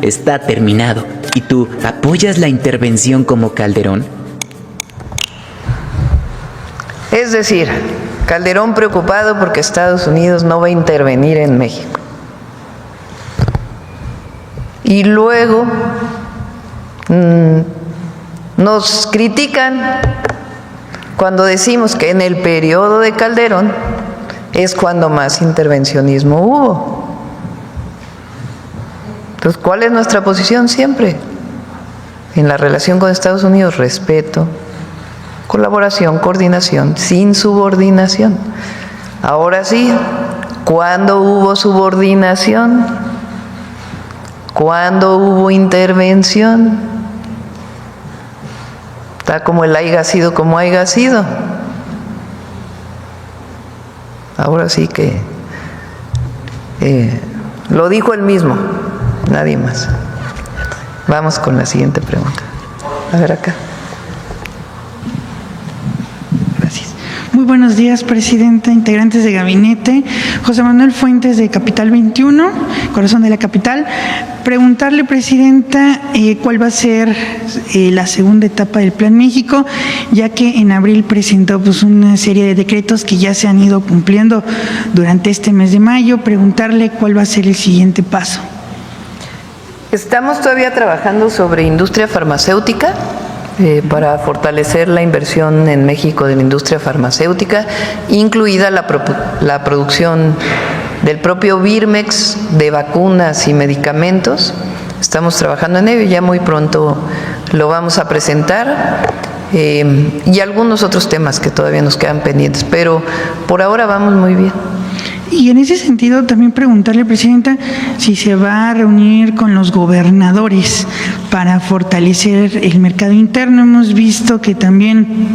[SPEAKER 6] está terminado. ¿Y tú apoyas la intervención como Calderón?
[SPEAKER 1] Es decir, Calderón preocupado porque Estados Unidos no va a intervenir en México. Y luego nos critican cuando decimos que en el periodo de Calderón es cuando más intervencionismo hubo. Entonces, ¿cuál es nuestra posición siempre? En la relación con Estados Unidos, respeto, colaboración, coordinación, sin subordinación. Ahora sí, ¿cuándo hubo subordinación? ¿Cuándo hubo intervención? Está como el haya sido como haya sido. Ahora sí que lo dijo él mismo. Nadie más. Vamos con la siguiente pregunta. A ver acá.
[SPEAKER 9] Gracias. Muy buenos días, Presidenta, integrantes de gabinete. José Manuel Fuentes, de Capital 21, corazón de la capital. Preguntarle, Presidenta, cuál va a ser la segunda etapa del Plan México, ya que en abril presentó una serie de decretos que ya se han ido cumpliendo durante este mes de mayo. Preguntarle cuál va a ser el siguiente paso.
[SPEAKER 1] Estamos todavía trabajando sobre industria farmacéutica para fortalecer la inversión en México de la industria farmacéutica, incluida la producción del propio Birmex de vacunas y medicamentos. Estamos trabajando en ello, ya muy pronto lo vamos a presentar, y algunos otros temas que todavía nos quedan pendientes, pero por ahora vamos muy bien.
[SPEAKER 9] Y en ese sentido también preguntarle, Presidenta, si se va a reunir con los gobernadores para fortalecer el mercado interno. Hemos visto que también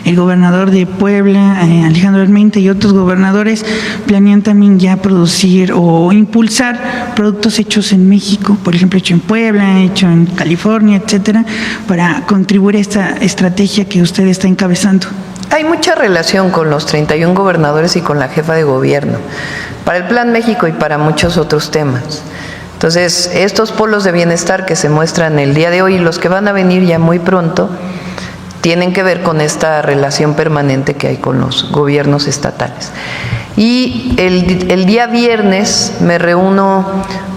[SPEAKER 9] el gobernador de Puebla, Alejandro Armenta, y otros gobernadores planean también ya producir o impulsar productos hechos en México, por ejemplo, hecho en Puebla, hecho en California, etcétera, para contribuir a esta estrategia que usted está encabezando.
[SPEAKER 1] Hay mucha relación con los 31 gobernadores y con la jefa de gobierno para el Plan México y para muchos otros temas. Entonces, estos polos de bienestar que se muestran el día de hoy y los que van a venir ya muy pronto tienen que ver con esta relación permanente que hay con los gobiernos estatales. Y el día viernes me reúno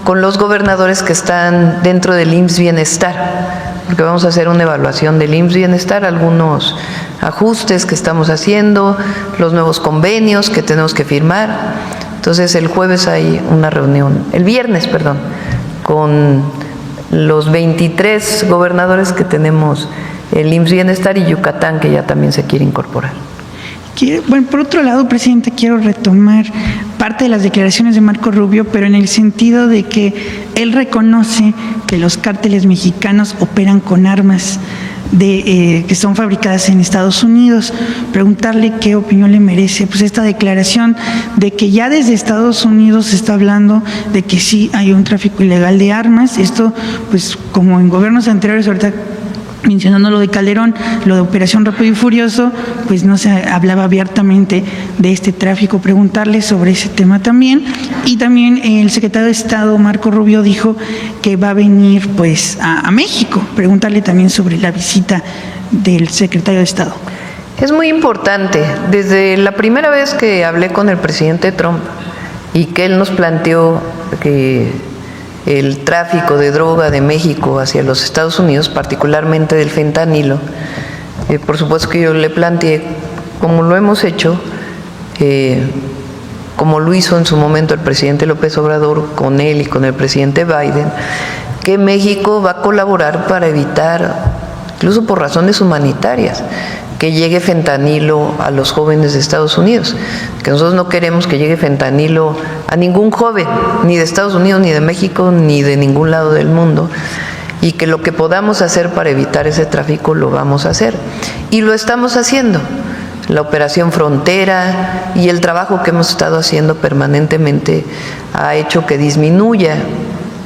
[SPEAKER 1] con los gobernadores que están dentro del IMSS Bienestar, porque vamos a hacer una evaluación del IMSS Bienestar, algunos ajustes que estamos haciendo, los nuevos convenios que tenemos que firmar. Entonces el jueves hay una reunión, el viernes, perdón, con los 23 gobernadores que tenemos el IMSS Bienestar y Yucatán, que ya también se quiere incorporar.
[SPEAKER 9] Bueno, por otro lado, presidente, quiero retomar parte de las declaraciones de Marco Rubio, pero en el sentido de que él reconoce que los cárteles mexicanos operan con armas que son fabricadas en Estados Unidos. Preguntarle qué opinión le merece pues esta declaración de que ya desde Estados Unidos se está hablando de que sí hay un tráfico ilegal de armas. Esto, pues como en gobiernos anteriores, ahorita mencionando lo de Calderón, lo de Operación Rápido y Furioso, pues no se hablaba abiertamente de este tráfico. Preguntarle sobre ese tema también. Y también el secretario de Estado, Marco Rubio, dijo que va a venir pues a México. Preguntarle también sobre la visita del secretario de Estado.
[SPEAKER 1] Es muy importante. Desde la primera vez que hablé con el presidente Trump y que él nos planteó que el tráfico de droga de México hacia los Estados Unidos, particularmente del fentanilo, por supuesto que yo le planteé, como lo hemos hecho, como lo hizo en su momento el presidente López Obrador con él y con el presidente Biden, que México va a colaborar para evitar, incluso por razones humanitarias, que llegue fentanilo a los jóvenes de Estados Unidos, que nosotros no queremos que llegue fentanilo a ningún joven, ni de Estados Unidos, ni de México, ni de ningún lado del mundo, y que lo que podamos hacer para evitar ese tráfico lo vamos a hacer. Y lo estamos haciendo. La Operación Frontera y el trabajo que hemos estado haciendo permanentemente ha hecho que disminuya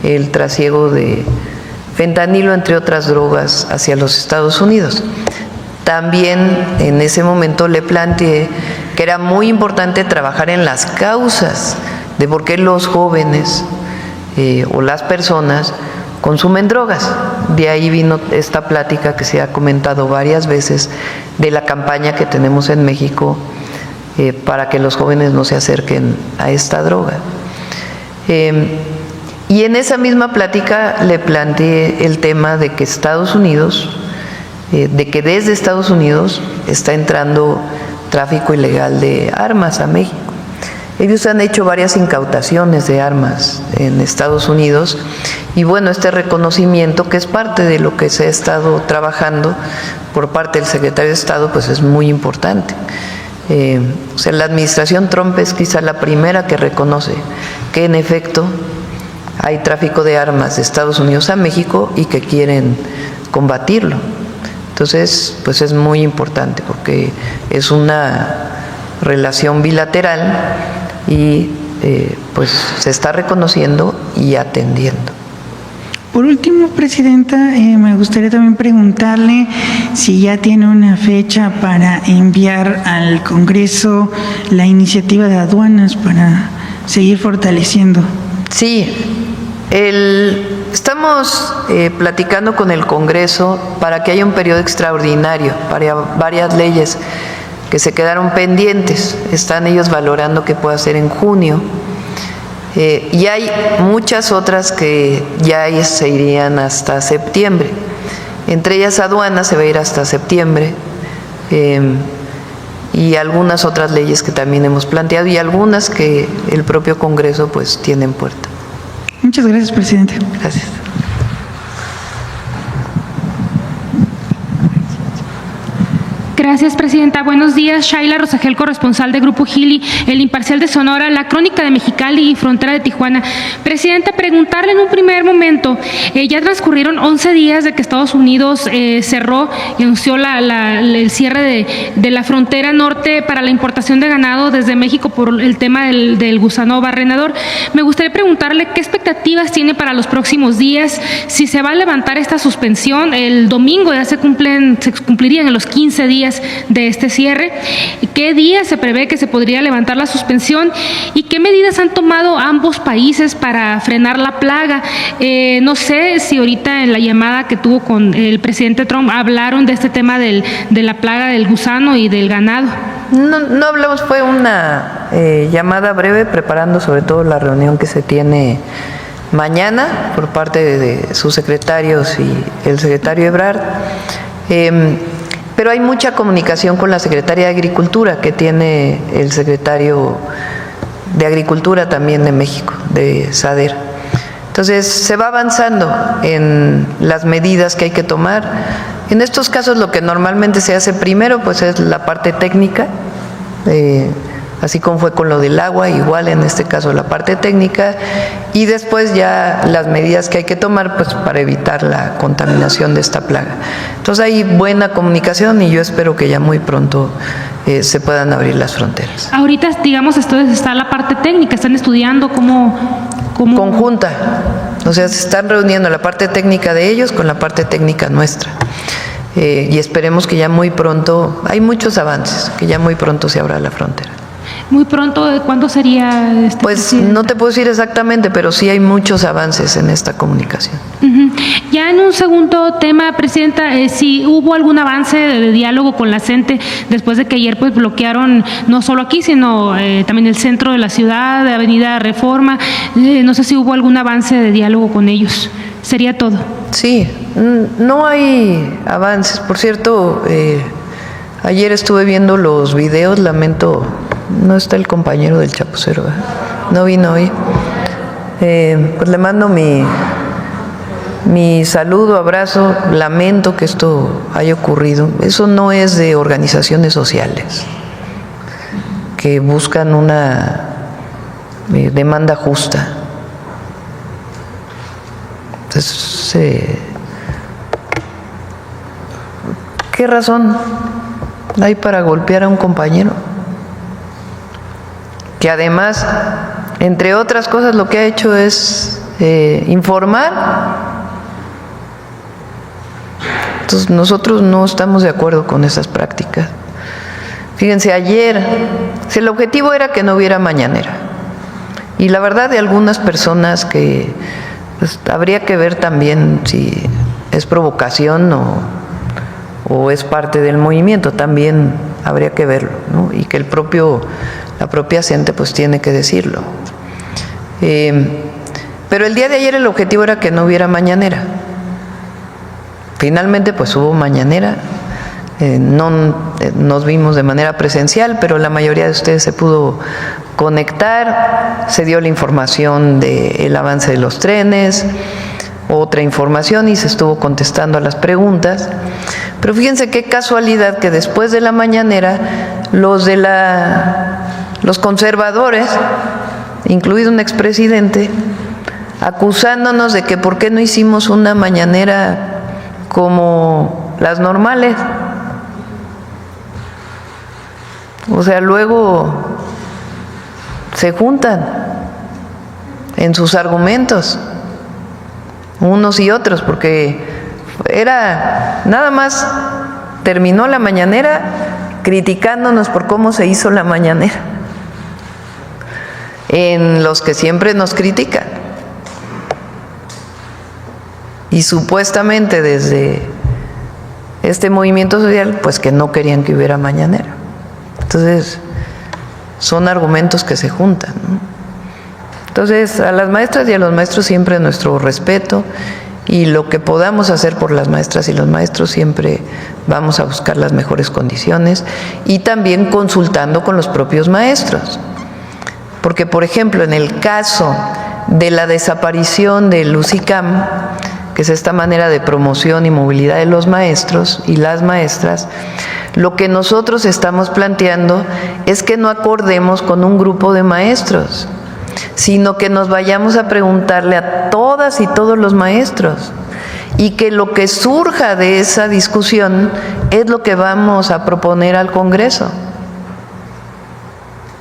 [SPEAKER 1] el trasiego de fentanilo, entre otras drogas, hacia los Estados Unidos. También en ese momento le planteé que era muy importante trabajar en las causas de por qué los jóvenes o las personas consumen drogas. De ahí vino esta plática que se ha comentado varias veces de la campaña que tenemos en México para que los jóvenes no se acerquen a esta droga. Y en esa misma plática le planteé el tema de que Estados Unidos, de que desde Estados Unidos está entrando tráfico ilegal de armas a México. Ellos han hecho varias incautaciones de armas en Estados Unidos y bueno, este reconocimiento, que es parte de lo que se ha estado trabajando por parte del secretario de Estado, pues es muy importante. O sea, la administración Trump es quizá la primera que reconoce que en efecto hay tráfico de armas de Estados Unidos a México y que quieren combatirlo. Entonces, pues es muy importante porque es una relación bilateral y pues se está reconociendo y atendiendo.
[SPEAKER 9] Por último, presidenta, me gustaría también preguntarle si ya tiene una fecha para enviar al Congreso la iniciativa de aduanas para seguir fortaleciendo.
[SPEAKER 1] Sí, estamos platicando con el Congreso para que haya un periodo extraordinario para varias leyes que se quedaron pendientes. Están ellos valorando qué puede hacer en junio. Y hay muchas otras que ya se irían hasta septiembre. Entre ellas aduanas se va a ir hasta septiembre. Y algunas otras leyes que también hemos planteado y algunas que el propio Congreso pues tiene en puerta.
[SPEAKER 9] Muchas gracias, presidente.
[SPEAKER 1] Gracias.
[SPEAKER 10] Gracias, presidenta. Buenos días. Shaila Rosagel, corresponsal de Grupo Gili, El Imparcial de Sonora, La Crónica de Mexicali y Frontera de Tijuana. Presidenta, preguntarle en un primer momento, ya transcurrieron 11 días de que Estados Unidos cerró y anunció el cierre de la frontera norte para la importación de ganado desde México por el tema del gusano barrenador. Me gustaría preguntarle qué expectativas tiene para los próximos días, si se va a levantar esta suspensión. El domingo ya se cumplirían en los 15 días de este cierre. ¿Qué día se prevé que se podría levantar la suspensión y qué medidas han tomado ambos países para frenar la plaga? No sé si ahorita en la llamada que tuvo con el presidente Trump hablaron de este tema de la plaga del gusano y del ganado.
[SPEAKER 1] No hablamos, fue una llamada breve preparando sobre todo la reunión que se tiene mañana por parte de sus secretarios y el secretario Ebrard. Pero hay mucha comunicación con la Secretaría de Agricultura que tiene el secretario de Agricultura también de México, de SADER. Entonces se va avanzando en las medidas que hay que tomar. En estos casos lo que normalmente se hace primero pues es la parte técnica, así como fue con lo del agua, igual en este caso la parte técnica, y después ya las medidas que hay que tomar pues para evitar la contaminación de esta plaga. Entonces hay buena comunicación y yo espero que ya muy pronto se puedan abrir las fronteras.
[SPEAKER 10] Ahorita, digamos, está la parte técnica, están estudiando cómo...
[SPEAKER 1] Conjunta, o sea, se están reuniendo la parte técnica de ellos con la parte técnica nuestra. Y esperemos que ya muy pronto, hay muchos avances, que ya muy pronto se abra la frontera.
[SPEAKER 10] Muy pronto, ¿cuándo sería?
[SPEAKER 1] Pues
[SPEAKER 10] presidente?
[SPEAKER 1] no te puedo decir exactamente, pero sí hay muchos avances en esta comunicación.
[SPEAKER 10] Ya en un segundo tema, Presidenta, si hubo algún avance de diálogo con la CENTE después de que ayer pues bloquearon no solo aquí, sino también el centro de la ciudad, de Avenida Reforma. No sé si hubo algún avance de diálogo con ellos. Sería todo.
[SPEAKER 1] Sí, no hay avances. Por cierto, ayer estuve viendo los videos, lamento, no está el compañero del Chapucero, no vino hoy. Pues le mando mi saludo, abrazo, lamento que esto haya ocurrido. Eso no es de organizaciones sociales que buscan una demanda justa. Entonces, ¿qué razón hay para golpear a un compañero? Que además, entre otras cosas, lo que ha hecho es informar. Entonces, nosotros no estamos de acuerdo con esas prácticas. Fíjense, ayer, si el objetivo era que no hubiera mañanera, y la verdad de algunas personas que pues, habría que ver también si es provocación o es parte del movimiento, también habría que verlo, ¿no? Y que la propia CENTE pues tiene que decirlo. Pero el día de ayer el objetivo era que no hubiera mañanera. Finalmente pues hubo mañanera, no nos vimos de manera presencial, pero la mayoría de ustedes se pudo conectar, se dio la información del avance de los trenes, otra información y se estuvo contestando a las preguntas. Pero fíjense qué casualidad que después de la mañanera los conservadores, incluido un expresidente, acusándonos de que por qué no hicimos una mañanera como las normales. O sea, luego se juntan en sus argumentos unos y otros, porque era nada más terminó la mañanera criticándonos por cómo se hizo la mañanera, en los que siempre nos critican. Y supuestamente desde este movimiento social, pues que no querían que hubiera mañanera. Entonces, son argumentos que se juntan, ¿no? Entonces, a las maestras y a los maestros siempre nuestro respeto y lo que podamos hacer por las maestras y los maestros siempre vamos a buscar las mejores condiciones y también consultando con los propios maestros. Porque, por ejemplo, en el caso de la desaparición del UCICAM, que es esta manera de promoción y movilidad de los maestros y las maestras, lo que nosotros estamos planteando es que no acordemos con un grupo de maestros, sino que nos vayamos a preguntarle a todas y todos los maestros y que lo que surja de esa discusión es lo que vamos a proponer al Congreso.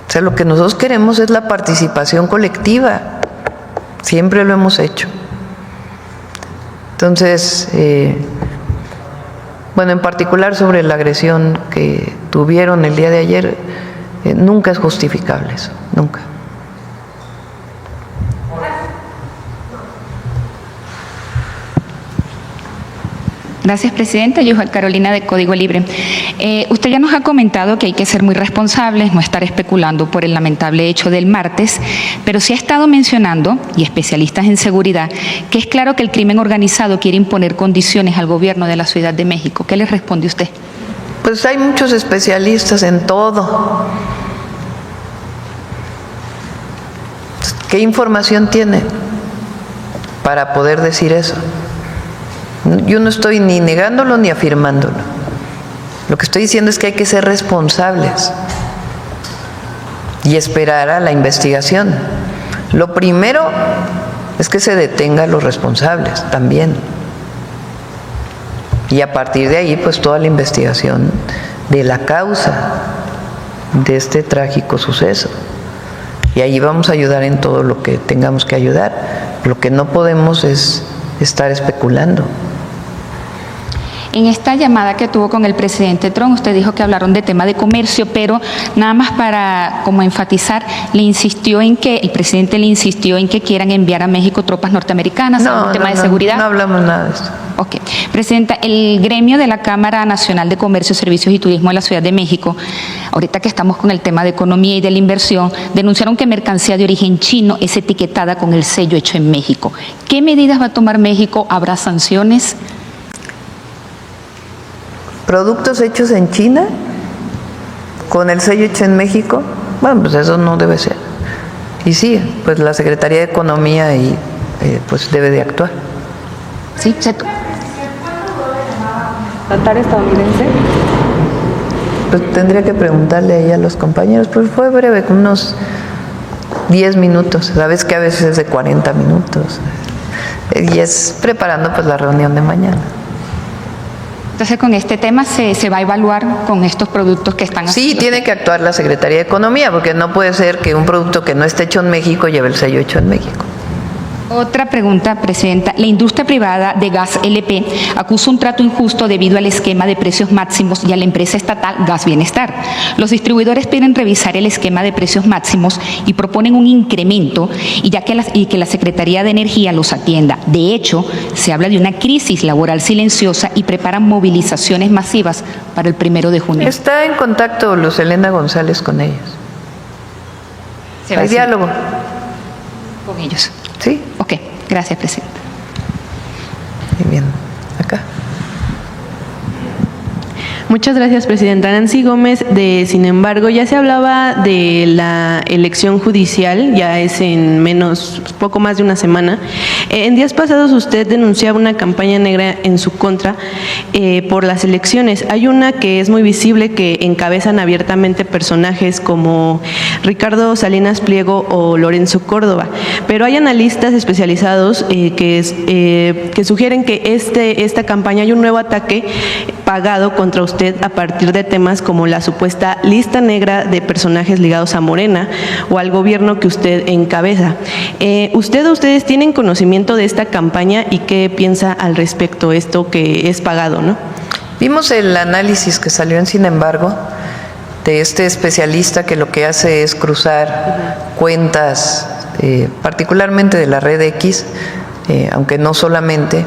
[SPEAKER 1] O sea, lo que nosotros queremos es la participación colectiva, siempre lo hemos hecho. Entonces, bueno, en particular sobre la agresión que tuvieron el día de ayer, nunca es justificable eso, nunca.
[SPEAKER 11] Gracias, Presidenta. Yo, Juan Carolina, de Código Libre. Usted ya nos ha comentado que hay que ser muy responsables, no estar especulando por el lamentable hecho del martes, pero sí ha estado mencionando, y especialistas en seguridad, que es claro que el crimen organizado quiere imponer condiciones al gobierno de la Ciudad de México. ¿Qué le responde usted?
[SPEAKER 1] Pues hay muchos especialistas en todo. ¿Qué información tiene para poder decir eso? Yo no estoy ni negándolo ni afirmándolo. Lo que estoy diciendo es que hay que ser responsables y esperar a la investigación. Lo primero es que se detenga a los responsables también. Y a partir de ahí, pues toda la investigación de la causa de este trágico suceso. Y ahí vamos a ayudar en todo lo que tengamos que ayudar. Lo que no podemos es estar especulando.
[SPEAKER 11] En esta llamada que tuvo con el presidente Trump, usted dijo que hablaron de tema de comercio, pero nada más para como enfatizar, el presidente le insistió en que quieran enviar a México tropas norteamericanas, ¿algún tema de seguridad?
[SPEAKER 1] No hablamos nada de esto.
[SPEAKER 11] Ok. Presidenta, el gremio de la Cámara Nacional de Comercio, Servicios y Turismo de la Ciudad de México, ahorita que estamos con el tema de economía y de la inversión, denunciaron que mercancía de origen chino es etiquetada con el sello hecho en México. ¿Qué medidas va a tomar México? ¿Habrá sanciones?
[SPEAKER 1] ¿Productos hechos en China con el sello hecho en México? Bueno, pues eso no debe ser. Y sí, pues la Secretaría de Economía ahí pues debe de actuar.
[SPEAKER 11] Sí,
[SPEAKER 4] ¿Tratar estadounidense?
[SPEAKER 1] Pues tendría que preguntarle ahí a los compañeros, pues fue breve, unos 10 minutos, sabes que a veces es de 40 minutos. Y es preparando pues la reunión de mañana.
[SPEAKER 11] Entonces, con este tema se va a evaluar con estos productos que están
[SPEAKER 1] Sí, tiene que actuar la Secretaría de Economía, porque no puede ser que un producto que no esté hecho en México lleve el sello hecho en México.
[SPEAKER 11] Otra pregunta, Presidenta. La industria privada de gas LP acusa un trato injusto debido al esquema de precios máximos y a la empresa estatal Gas Bienestar. Los distribuidores piden revisar el esquema de precios máximos y proponen un incremento y que la Secretaría de Energía los atienda. De hecho, se habla de una crisis laboral silenciosa y preparan movilizaciones masivas para el 1 de junio.
[SPEAKER 1] Está en contacto Luz Helena González con ellos. Hay diálogo.
[SPEAKER 11] Con ellos.
[SPEAKER 1] Sí.
[SPEAKER 11] Ok, gracias, Presidenta.
[SPEAKER 1] Muy bien, acá.
[SPEAKER 12] Muchas gracias, Presidenta. Nancy Gómez, Sin embargo, ya se hablaba de la elección judicial, ya es en poco más de una semana. En días pasados usted denunciaba una campaña negra en su contra por las elecciones. Hay una que es muy visible, que encabezan abiertamente personajes como Ricardo Salinas Pliego o Lorenzo Córdoba, pero hay analistas especializados que sugieren que esta campaña hay un nuevo ataque pagado contra usted a partir de temas como la supuesta lista negra de personajes ligados a Morena o al gobierno que usted encabeza. ¿Usted o ustedes tienen conocimiento de esta campaña y qué piensa al respecto? Esto que es pagado, ¿no?
[SPEAKER 1] Vimos el análisis que salió en Sin embargo de este especialista que lo que hace es cruzar cuentas, particularmente de la red X, aunque no solamente,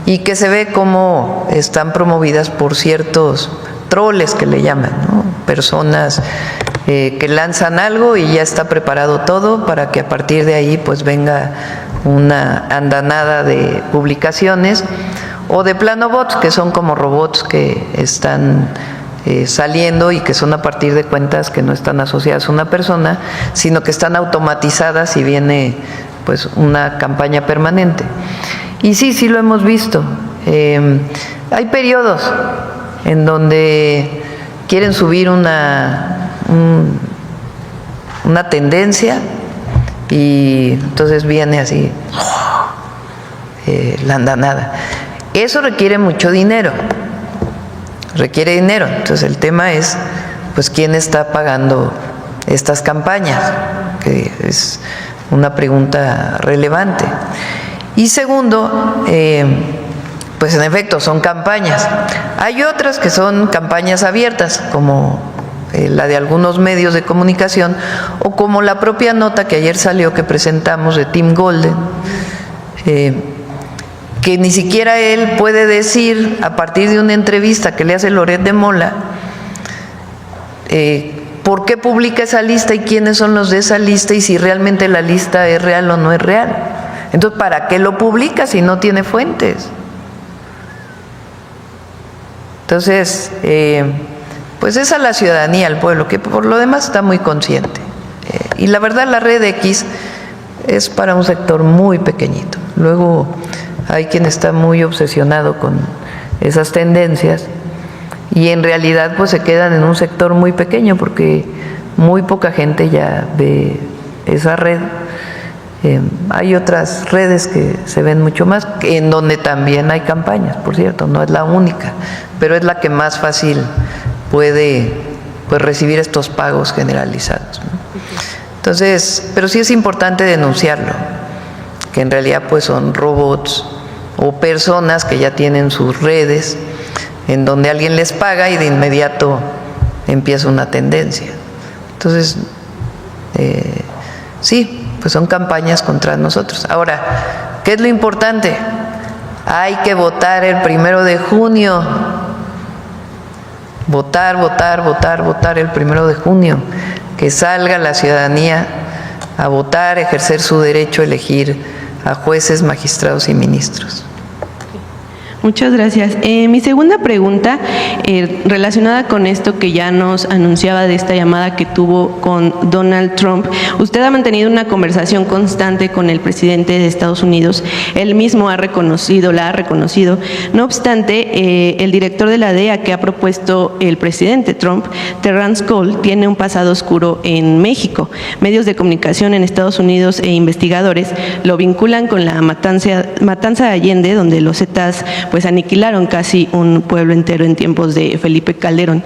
[SPEAKER 1] y que se ve cómo están promovidas por ciertos troles que le llaman, ¿no? Personas que lanzan algo y ya está preparado todo para que a partir de ahí pues venga una andanada de publicaciones o de plano bots, que son como robots que están saliendo y que son a partir de cuentas que no están asociadas a una persona, sino que están automatizadas y viene pues una campaña permanente. Y sí lo hemos visto. Hay periodos en donde quieren subir una tendencia y entonces viene así la andanada. Eso requiere mucho dinero, Entonces el tema es, pues, ¿quién está pagando estas campañas? Que es una pregunta relevante. Y segundo, pues en efecto son campañas. Hay otras que son campañas abiertas, como la de algunos medios de comunicación, o como la propia nota que ayer salió que presentamos de Tim Golden, que que ni siquiera él puede decir, a partir de una entrevista que le hace Loret de Mola, por qué publica esa lista y quiénes son los de esa lista y si realmente la lista es real o no es real. Entonces, ¿para qué lo publica si no tiene fuentes? Entonces, pues esa es la ciudadanía, el pueblo, que por lo demás está muy consciente. Y la verdad, la red X es para un sector muy pequeñito. Luego hay quien está muy obsesionado con esas tendencias y en realidad pues se quedan en un sector muy pequeño porque muy poca gente ya ve esa red. Hay otras redes que se ven mucho más, en donde también hay campañas, por cierto, no es la única, pero es la que más fácil puede pues recibir estos pagos generalizados, ¿no? Entonces, pero sí es importante denunciarlo, que en realidad pues son robots o personas que ya tienen sus redes, en donde alguien les paga y de inmediato empieza una tendencia. Entonces, sí, pues son campañas contra nosotros. Ahora, ¿qué es lo importante? Hay que votar el 1 de junio. Votar el 1 de junio. Que salga la ciudadanía a votar, ejercer su derecho a elegir a jueces, magistrados y ministros.
[SPEAKER 12] Muchas gracias. Mi segunda pregunta, relacionada con esto que ya nos anunciaba de esta llamada que tuvo con Donald Trump. Usted ha mantenido una conversación constante con el presidente de Estados Unidos. Él mismo la ha reconocido. No obstante, el director de la DEA que ha propuesto el presidente Trump, Terrence Cole, tiene un pasado oscuro en México. Medios de comunicación en Estados Unidos e investigadores lo vinculan con la matanza de Allende, donde los Zetas pues aniquilaron casi un pueblo entero en tiempos de Felipe Calderón.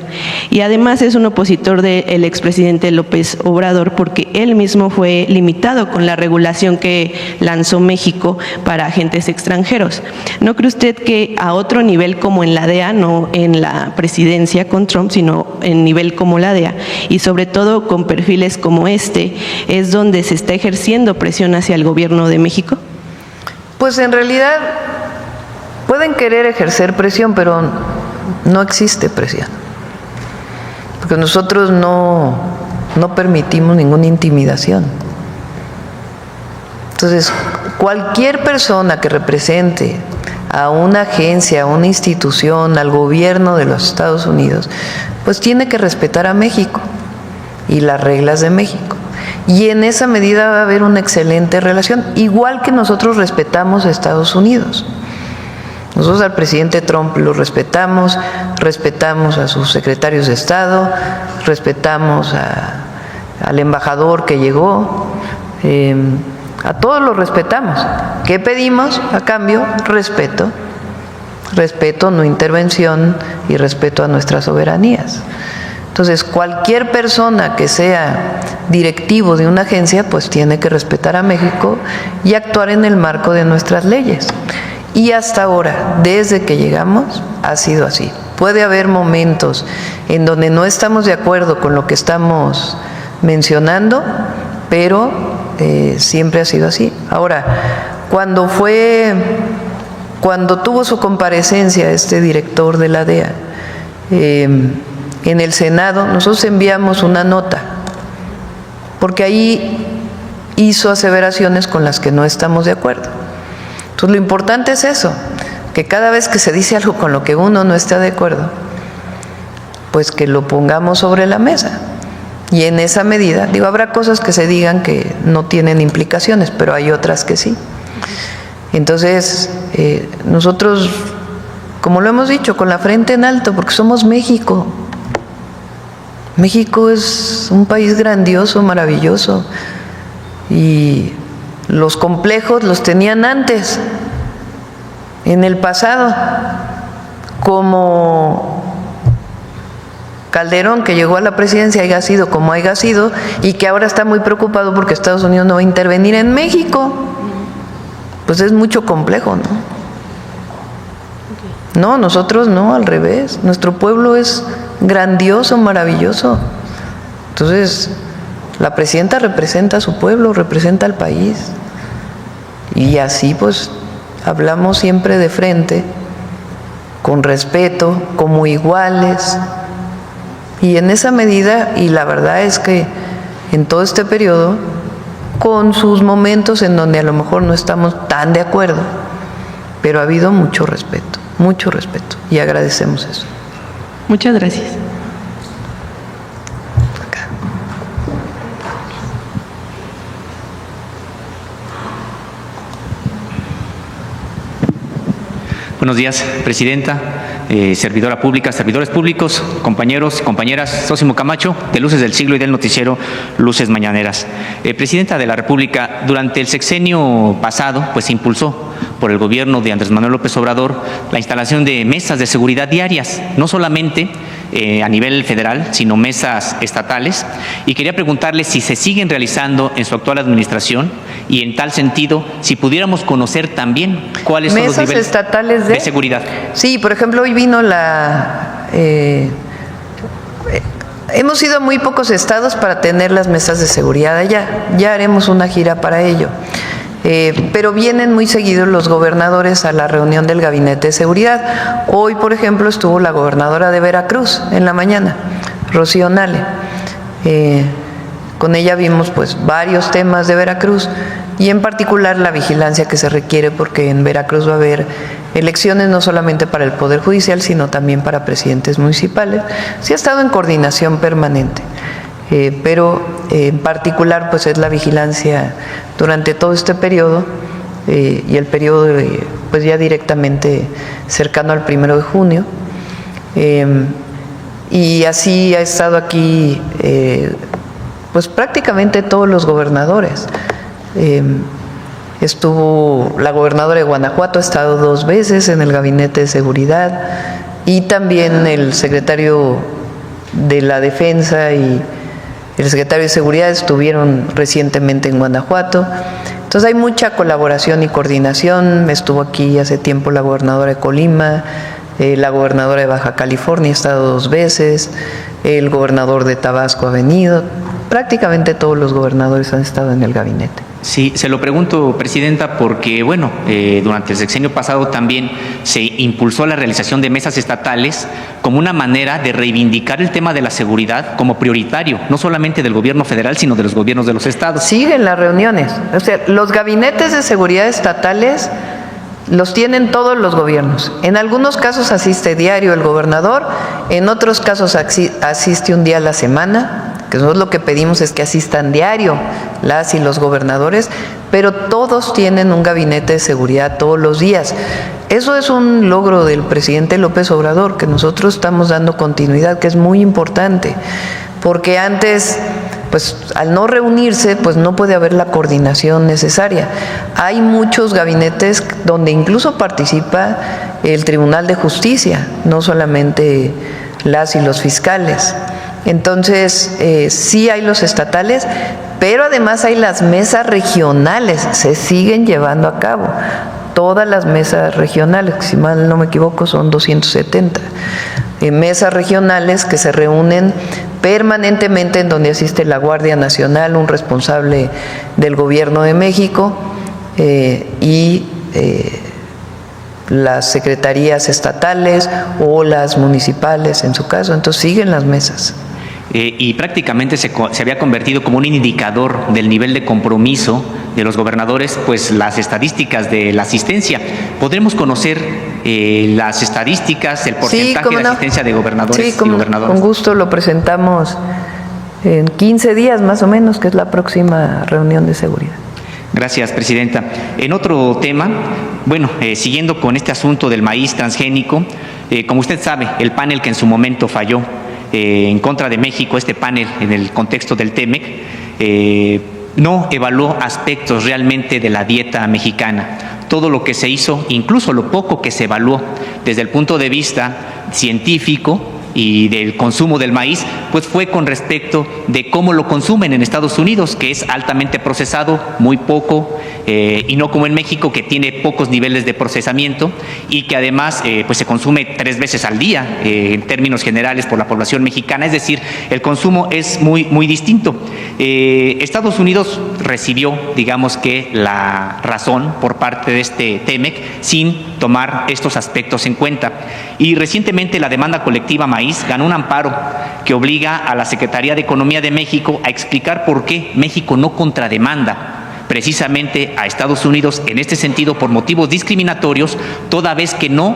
[SPEAKER 12] Y además es un opositor del expresidente López Obrador porque él mismo fue limitado con la regulación que lanzó México para agentes extranjeros. ¿No cree usted que a otro nivel como en la DEA, no en la presidencia con Trump, sino en nivel como la DEA, y sobre todo con perfiles como este, es donde se está ejerciendo presión hacia el gobierno de México?
[SPEAKER 1] Pues en realidad pueden querer ejercer presión, pero no existe presión. Porque nosotros no permitimos ninguna intimidación. Entonces, cualquier persona que represente a una agencia, a una institución, al gobierno de los Estados Unidos, pues tiene que respetar a México y las reglas de México. Y en esa medida va a haber una excelente relación, igual que nosotros respetamos a Estados Unidos. Nosotros al presidente Trump lo respetamos, respetamos a sus secretarios de Estado, respetamos al embajador que llegó, a todos los respetamos. ¿Qué pedimos a cambio? Respeto, no intervención y respeto a nuestras soberanías. Entonces, cualquier persona que sea directivo de una agencia, pues tiene que respetar a México y actuar en el marco de nuestras leyes. Y hasta ahora, desde que llegamos, ha sido así. Puede haber momentos en donde no estamos de acuerdo con lo que estamos mencionando, pero siempre ha sido así. Ahora, cuando tuvo su comparecencia este director de la DEA en el Senado, nosotros enviamos una nota, porque ahí hizo aseveraciones con las que no estamos de acuerdo. Entonces, lo importante es eso, que cada vez que se dice algo con lo que uno no está de acuerdo, pues que lo pongamos sobre la mesa. Y en esa medida, habrá cosas que se digan que no tienen implicaciones, pero hay otras que sí. Entonces, nosotros, como lo hemos dicho, con la frente en alto, porque somos México. México es un país grandioso, maravilloso, y los complejos los tenían antes, en el pasado, como Calderón, que llegó a la presidencia, haya sido como haya sido, y que ahora está muy preocupado porque Estados Unidos no va a intervenir en México. Pues es mucho complejo, ¿no? No, nosotros no, al revés. Nuestro pueblo es grandioso, maravilloso. Entonces, la presidenta representa a su pueblo, representa al país. Y así, pues, hablamos siempre de frente, con respeto, como iguales. Y en esa medida, y la verdad es que en todo este periodo, con sus momentos en donde a lo mejor no estamos tan de acuerdo, pero ha habido mucho respeto, y agradecemos eso.
[SPEAKER 12] Muchas gracias.
[SPEAKER 13] Buenos días, Presidenta, servidora pública, servidores públicos, compañeros, compañeras. Sósimo Camacho, de Luces del Siglo y del noticiero Luces Mañaneras. Presidenta de la República, durante el sexenio pasado, pues se impulsó por el gobierno de Andrés Manuel López Obrador la instalación de mesas de seguridad diarias, no solamente a nivel federal, sino mesas estatales. Y quería preguntarle si se siguen realizando en su actual administración y, en tal sentido, si pudiéramos conocer también cuáles son los niveles
[SPEAKER 1] estatales
[SPEAKER 13] de seguridad.
[SPEAKER 1] Sí, por ejemplo, hoy vino hemos ido a muy pocos estados para tener las mesas de seguridad allá. Ya haremos una gira para ello. Pero vienen muy seguidos los gobernadores a la reunión del Gabinete de Seguridad. Hoy, por ejemplo, estuvo la gobernadora de Veracruz en la mañana, Rocío Nale. Con ella vimos pues varios temas de Veracruz y en particular la vigilancia que se requiere, porque en Veracruz va a haber elecciones no solamente para el Poder Judicial, sino también para presidentes municipales. Sí ha estado en coordinación permanente. Pero en particular pues es la vigilancia durante todo este periodo y el periodo pues ya directamente cercano al 1 de junio. Y así ha estado aquí pues prácticamente todos los gobernadores. Estuvo la gobernadora de Guanajuato, ha estado 2 veces en el Gabinete de Seguridad, y también el secretario de la Defensa y el secretario de Seguridad estuvieron recientemente en Guanajuato. Entonces hay mucha colaboración y coordinación. Estuvo aquí hace tiempo la gobernadora de Colima, la gobernadora de Baja California ha estado 2 veces, el gobernador de Tabasco ha venido. Prácticamente todos los gobernadores han estado en el gabinete.
[SPEAKER 13] Sí, se lo pregunto, Presidenta, porque, bueno, durante el sexenio pasado también se impulsó la realización de mesas estatales como una manera de reivindicar el tema de la seguridad como prioritario, no solamente del gobierno federal, sino de los gobiernos de los estados.
[SPEAKER 1] Siguen las reuniones. O sea, los gabinetes de seguridad estatales los tienen todos los gobiernos. En algunos casos asiste diario el gobernador, en otros casos asiste un día a la semana, que nosotros lo que pedimos es que asistan diario las y los gobernadores, pero todos tienen un gabinete de seguridad todos los días. Eso es un logro del presidente López Obrador, que nosotros estamos dando continuidad, que es muy importante, porque antes, pues al no reunirse, pues no puede haber la coordinación necesaria. Hay muchos gabinetes donde incluso participa el Tribunal de Justicia, no solamente las y los fiscales. Entonces, sí hay los estatales, pero además hay las mesas regionales, se siguen llevando a cabo. Todas las mesas regionales, que si mal no me equivoco son 270. Mesas regionales que se reúnen permanentemente, en donde asiste la Guardia Nacional, un responsable del Gobierno de México y las secretarías estatales o las municipales en su caso. Entonces siguen las mesas.
[SPEAKER 13] Y prácticamente se había convertido como un indicador del nivel de compromiso de los gobernadores, pues las estadísticas de la asistencia. ¿Podremos conocer las estadísticas, el porcentaje de asistencia de gobernadores y gobernadoras?
[SPEAKER 1] Con gusto lo presentamos en 15 días más o menos, que es la próxima reunión de seguridad.
[SPEAKER 13] Gracias, Presidenta. En otro tema, bueno, siguiendo con este asunto del maíz transgénico, como usted sabe, el panel que en su momento falló en contra de México, este panel en el contexto del TEMEC, no evaluó aspectos realmente de la dieta mexicana. Todo lo que se hizo, incluso lo poco que se evaluó desde el punto de vista científico, y del consumo del maíz, pues fue con respecto de cómo lo consumen en Estados Unidos, que es altamente procesado, muy poco, y no como en México, que tiene pocos niveles de procesamiento y que además pues se consume 3 veces al día en términos generales por la población mexicana, es decir, el consumo es muy distinto. Estados Unidos recibió, digamos que, la razón por parte de este TEMEC sin tomar estos aspectos en cuenta. Y recientemente la demanda colectiva maíz ganó un amparo que obliga a la Secretaría de Economía de México a explicar por qué México no contrademanda precisamente a Estados Unidos en este sentido por motivos discriminatorios, toda vez que no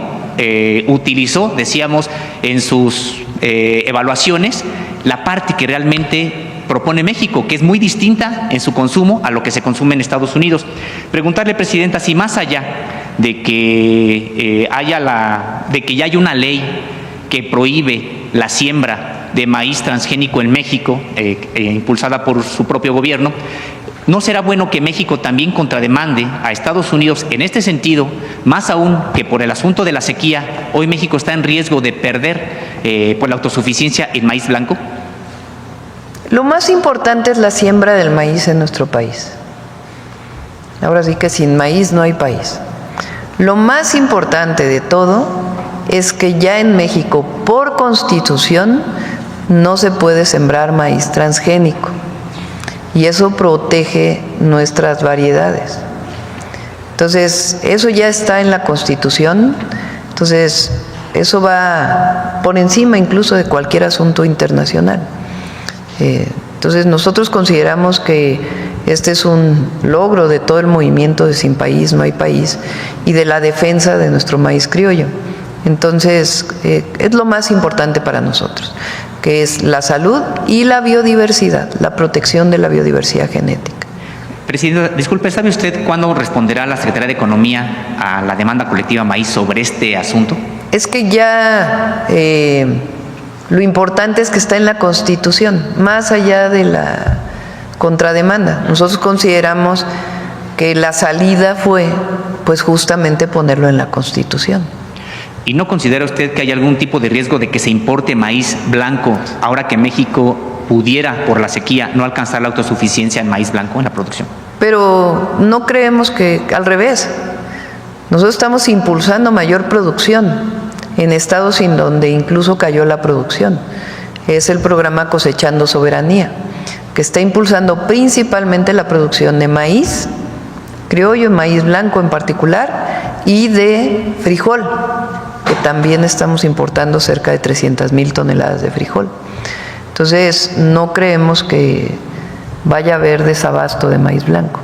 [SPEAKER 13] utilizó, decíamos, en sus evaluaciones la parte que realmente propone México, que es muy distinta en su consumo a lo que se consume en Estados Unidos. Preguntarle, Presidenta, si más allá de que ya hay una ley que prohíbe la siembra de maíz transgénico en México, impulsada por su propio gobierno, ¿no será bueno que México también contrademande a Estados Unidos en este sentido, más aún que por el asunto de la sequía? Hoy México está en riesgo de perder por la autosuficiencia en maíz blanco.
[SPEAKER 1] Lo más importante es la siembra del maíz en nuestro país. Ahora sí que sin maíz no hay país. Lo más importante de todo es que ya en México, por Constitución, no se puede sembrar maíz transgénico. Y eso protege nuestras variedades. Entonces, eso ya está en la Constitución. Entonces, eso va por encima incluso de cualquier asunto internacional. Entonces, nosotros consideramos que este es un logro de todo el movimiento de Sin País, No Hay País y de la defensa de nuestro maíz criollo. Entonces, es lo más importante para nosotros, que es la salud y la biodiversidad, la protección de la biodiversidad genética.
[SPEAKER 13] Presidenta, disculpe, ¿sabe usted cuándo responderá la Secretaría de Economía a la demanda colectiva maíz sobre este asunto?
[SPEAKER 1] Es que ya lo importante es que está en la Constitución, más allá de la contrademanda. Nosotros consideramos que la salida fue, pues, justamente ponerlo en la Constitución.
[SPEAKER 13] ¿Y no considera usted que hay algún tipo de riesgo de que se importe maíz blanco ahora que México pudiera, por la sequía, no alcanzar la autosuficiencia en maíz blanco en la producción?
[SPEAKER 1] Pero no creemos que, al revés, nosotros estamos impulsando mayor producción en estados en donde incluso cayó la producción. Es el programa Cosechando Soberanía, que está impulsando principalmente la producción de maíz criollo, maíz blanco en particular, y de frijol, que también estamos importando cerca de 300,000 toneladas de frijol. Entonces, no creemos que vaya a haber desabasto de maíz blanco.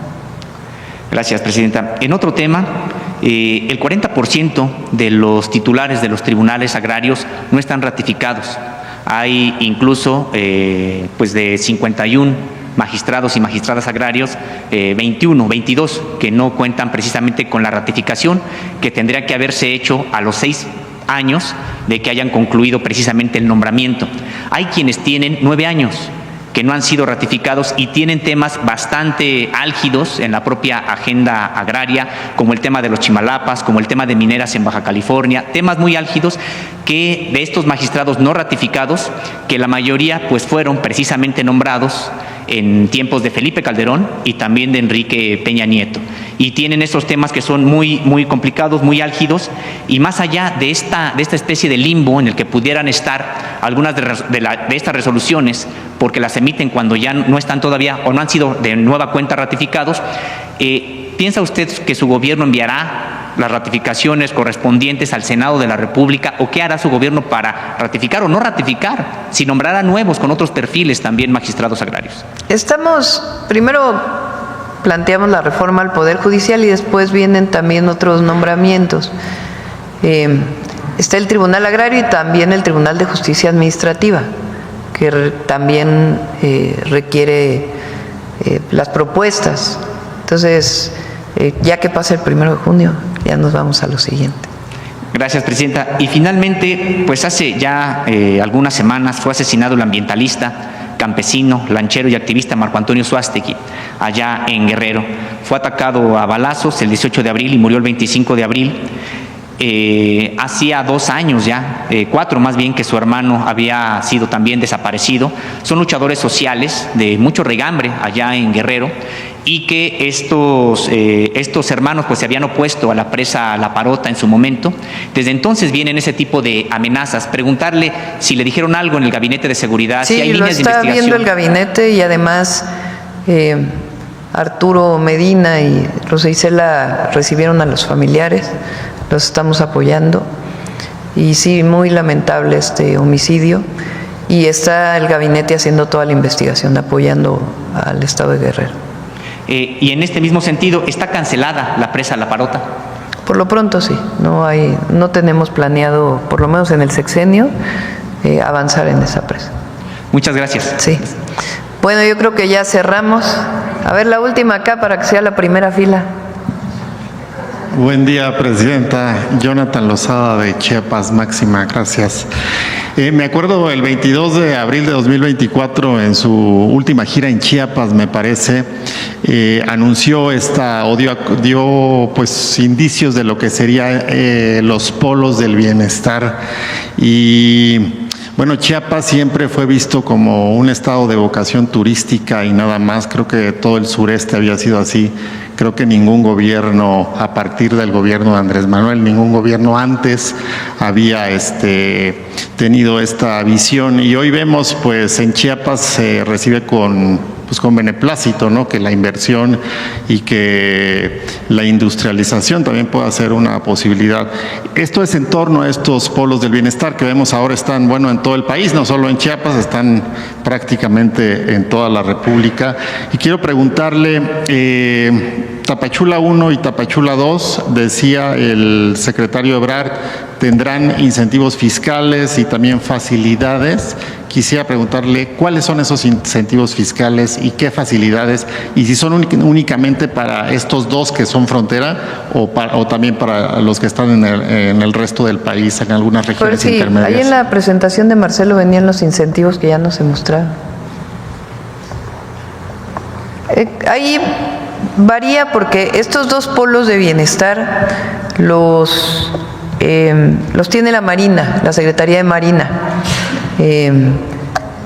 [SPEAKER 13] Gracias, Presidenta. En otro tema, el 40% de los titulares de los tribunales agrarios no están ratificados. Hay incluso, pues de 51 magistrados y magistradas agrarios, 22 que no cuentan precisamente con la ratificación que tendría que haberse hecho a los 6 años de que hayan concluido precisamente el nombramiento. Hay quienes tienen 9 años que no han sido ratificados y tienen temas bastante álgidos en la propia agenda agraria, como el tema de los chimalapas, como el tema de mineras en Baja California, temas muy álgidos que de estos magistrados no ratificados, que la mayoría pues fueron precisamente nombrados en tiempos de Felipe Calderón y también de Enrique Peña Nieto. Y tienen estos temas que son muy complicados, muy álgidos, y más allá de esta especie de limbo en el que pudieran estar algunas de estas resoluciones, porque las emiten cuando ya no están todavía o no han sido de nueva cuenta ratificados, ¿piensa usted que su gobierno enviará las ratificaciones correspondientes al Senado de la República, o qué hará su gobierno para ratificar o no ratificar, si nombrará nuevos con otros perfiles también magistrados agrarios?
[SPEAKER 1] Primero planteamos la reforma al Poder Judicial y después vienen también otros nombramientos. Está el Tribunal Agrario y también el Tribunal de Justicia Administrativa, que también requiere las propuestas. Entonces, ya que pasa el 1 de junio, ya nos vamos a lo siguiente.
[SPEAKER 13] Gracias, Presidenta. Y finalmente, pues hace ya algunas semanas fue asesinado el ambientalista, campesino, lanchero y activista Marco Antonio Suástegui, allá en Guerrero. Fue atacado a balazos el 18 de abril y murió el 25 de abril. hacía 2 años ya, 4 más bien, que su hermano había sido también desaparecido. Son luchadores sociales de mucho regambre allá en Guerrero, y que estos hermanos pues se habían opuesto a la presa La Parota en su momento. Desde entonces vienen ese tipo de amenazas. Preguntarle si le dijeron algo en el gabinete de seguridad,
[SPEAKER 1] sí,
[SPEAKER 13] si hay líneas de investigación.
[SPEAKER 1] Sí, lo está viendo el gabinete, y además Arturo Medina y Rosa Isela recibieron a los familiares, los estamos apoyando, y sí, muy lamentable este homicidio, y está el gabinete haciendo toda la investigación, apoyando al Estado de Guerrero.
[SPEAKER 13] Y en este mismo sentido, ¿está cancelada la presa La Parota?
[SPEAKER 1] Por lo pronto sí, no tenemos planeado, por lo menos en el sexenio, avanzar en esa presa.
[SPEAKER 13] Muchas gracias.
[SPEAKER 1] Sí. Bueno, yo creo que ya cerramos. A ver, la última acá para que sea la primera fila.
[SPEAKER 14] Buen día, Presidenta. Jonathan Lozada, de Chiapas Máxima. Gracias. Me acuerdo el 22 de abril de 2024, en su última gira en Chiapas, me parece, anunció dio pues indicios de lo que serían los polos del bienestar. Y bueno, Chiapas siempre fue visto como un estado de vocación turística y nada más. Creo que todo el sureste había sido así. Creo que ningún gobierno, a partir del gobierno de Andrés Manuel, ningún gobierno antes había tenido esta visión. Y hoy vemos, pues en Chiapas se recibe con beneplácito, ¿no?, que la inversión y que la industrialización también pueda ser una posibilidad. Esto es en torno a estos polos del bienestar que vemos ahora están, bueno, en todo el país, no solo en Chiapas, están prácticamente en toda la República. Y quiero preguntarle, Tapachula 1 y Tapachula 2, decía el secretario Ebrard, tendrán incentivos fiscales y también facilidades. Quisiera preguntarle cuáles son esos incentivos fiscales y qué facilidades, y si son únicamente para estos dos que son frontera o también para los que están en el resto del país, en algunas regiones
[SPEAKER 1] sí,
[SPEAKER 14] intermedias.
[SPEAKER 1] Ahí en la presentación de Marcelo venían los incentivos que ya no se mostraron. Ahí varía porque estos dos polos de bienestar los tiene la Marina, la Secretaría de Marina.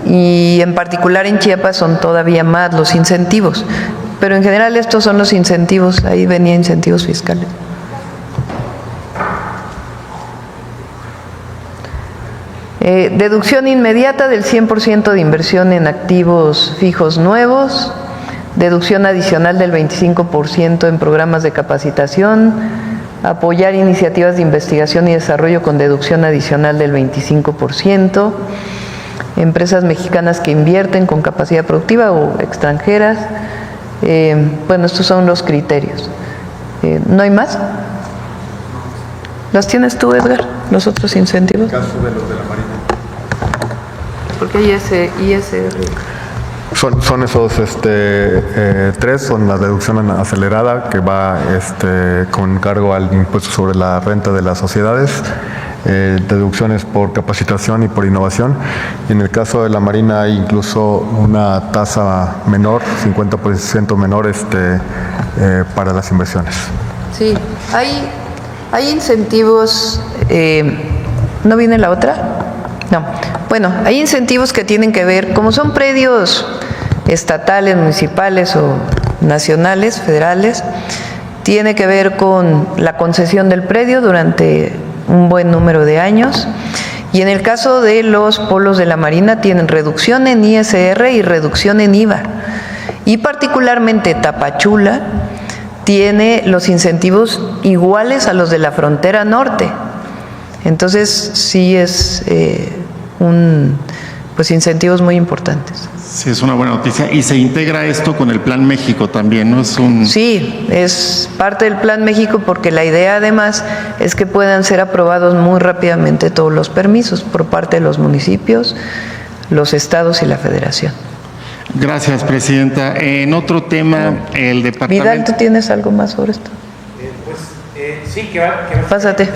[SPEAKER 1] Y en particular en Chiapas son todavía más los incentivos, pero en general estos son los incentivos, ahí venían incentivos fiscales. Deducción inmediata del 100% de inversión en activos fijos nuevos, deducción adicional del 25% en programas de capacitación, apoyar iniciativas de investigación y desarrollo con deducción adicional del 25%, empresas mexicanas que invierten con capacidad productiva o extranjeras. Bueno, estos son los criterios. ¿No hay más? ¿Los tienes tú, Edgar, los otros incentivos?
[SPEAKER 3] En el caso de los de la Marina.
[SPEAKER 1] Porque hay ISR.
[SPEAKER 3] Son esos tres, son la deducción acelerada que va con cargo al impuesto sobre la renta de las sociedades, deducciones por capacitación y por innovación, y en el caso de la Marina hay incluso una tasa menor, 50% menor para las inversiones.
[SPEAKER 1] Sí, hay incentivos, ¿no viene la otra? No. Bueno, hay incentivos que tienen que ver, como son predios estatales, municipales o nacionales, federales, tiene que ver con la concesión del predio durante un buen número de años, y en el caso de los polos de la Marina tienen reducción en ISR y reducción en IVA, y particularmente Tapachula tiene los incentivos iguales a los de la frontera norte. Entonces sí es pues incentivos muy importantes.
[SPEAKER 14] Sí, es una buena noticia. Y se integra esto con el Plan México también, ¿no?
[SPEAKER 1] Sí, es parte del Plan México, porque la idea además es que puedan ser aprobados muy rápidamente todos los permisos por parte de los municipios, los estados y la federación.
[SPEAKER 14] Gracias, Presidenta. En otro tema, el departamento...
[SPEAKER 1] Vidal, ¿tú tienes algo más sobre esto?
[SPEAKER 13] Sí, que va.
[SPEAKER 1] Pásate.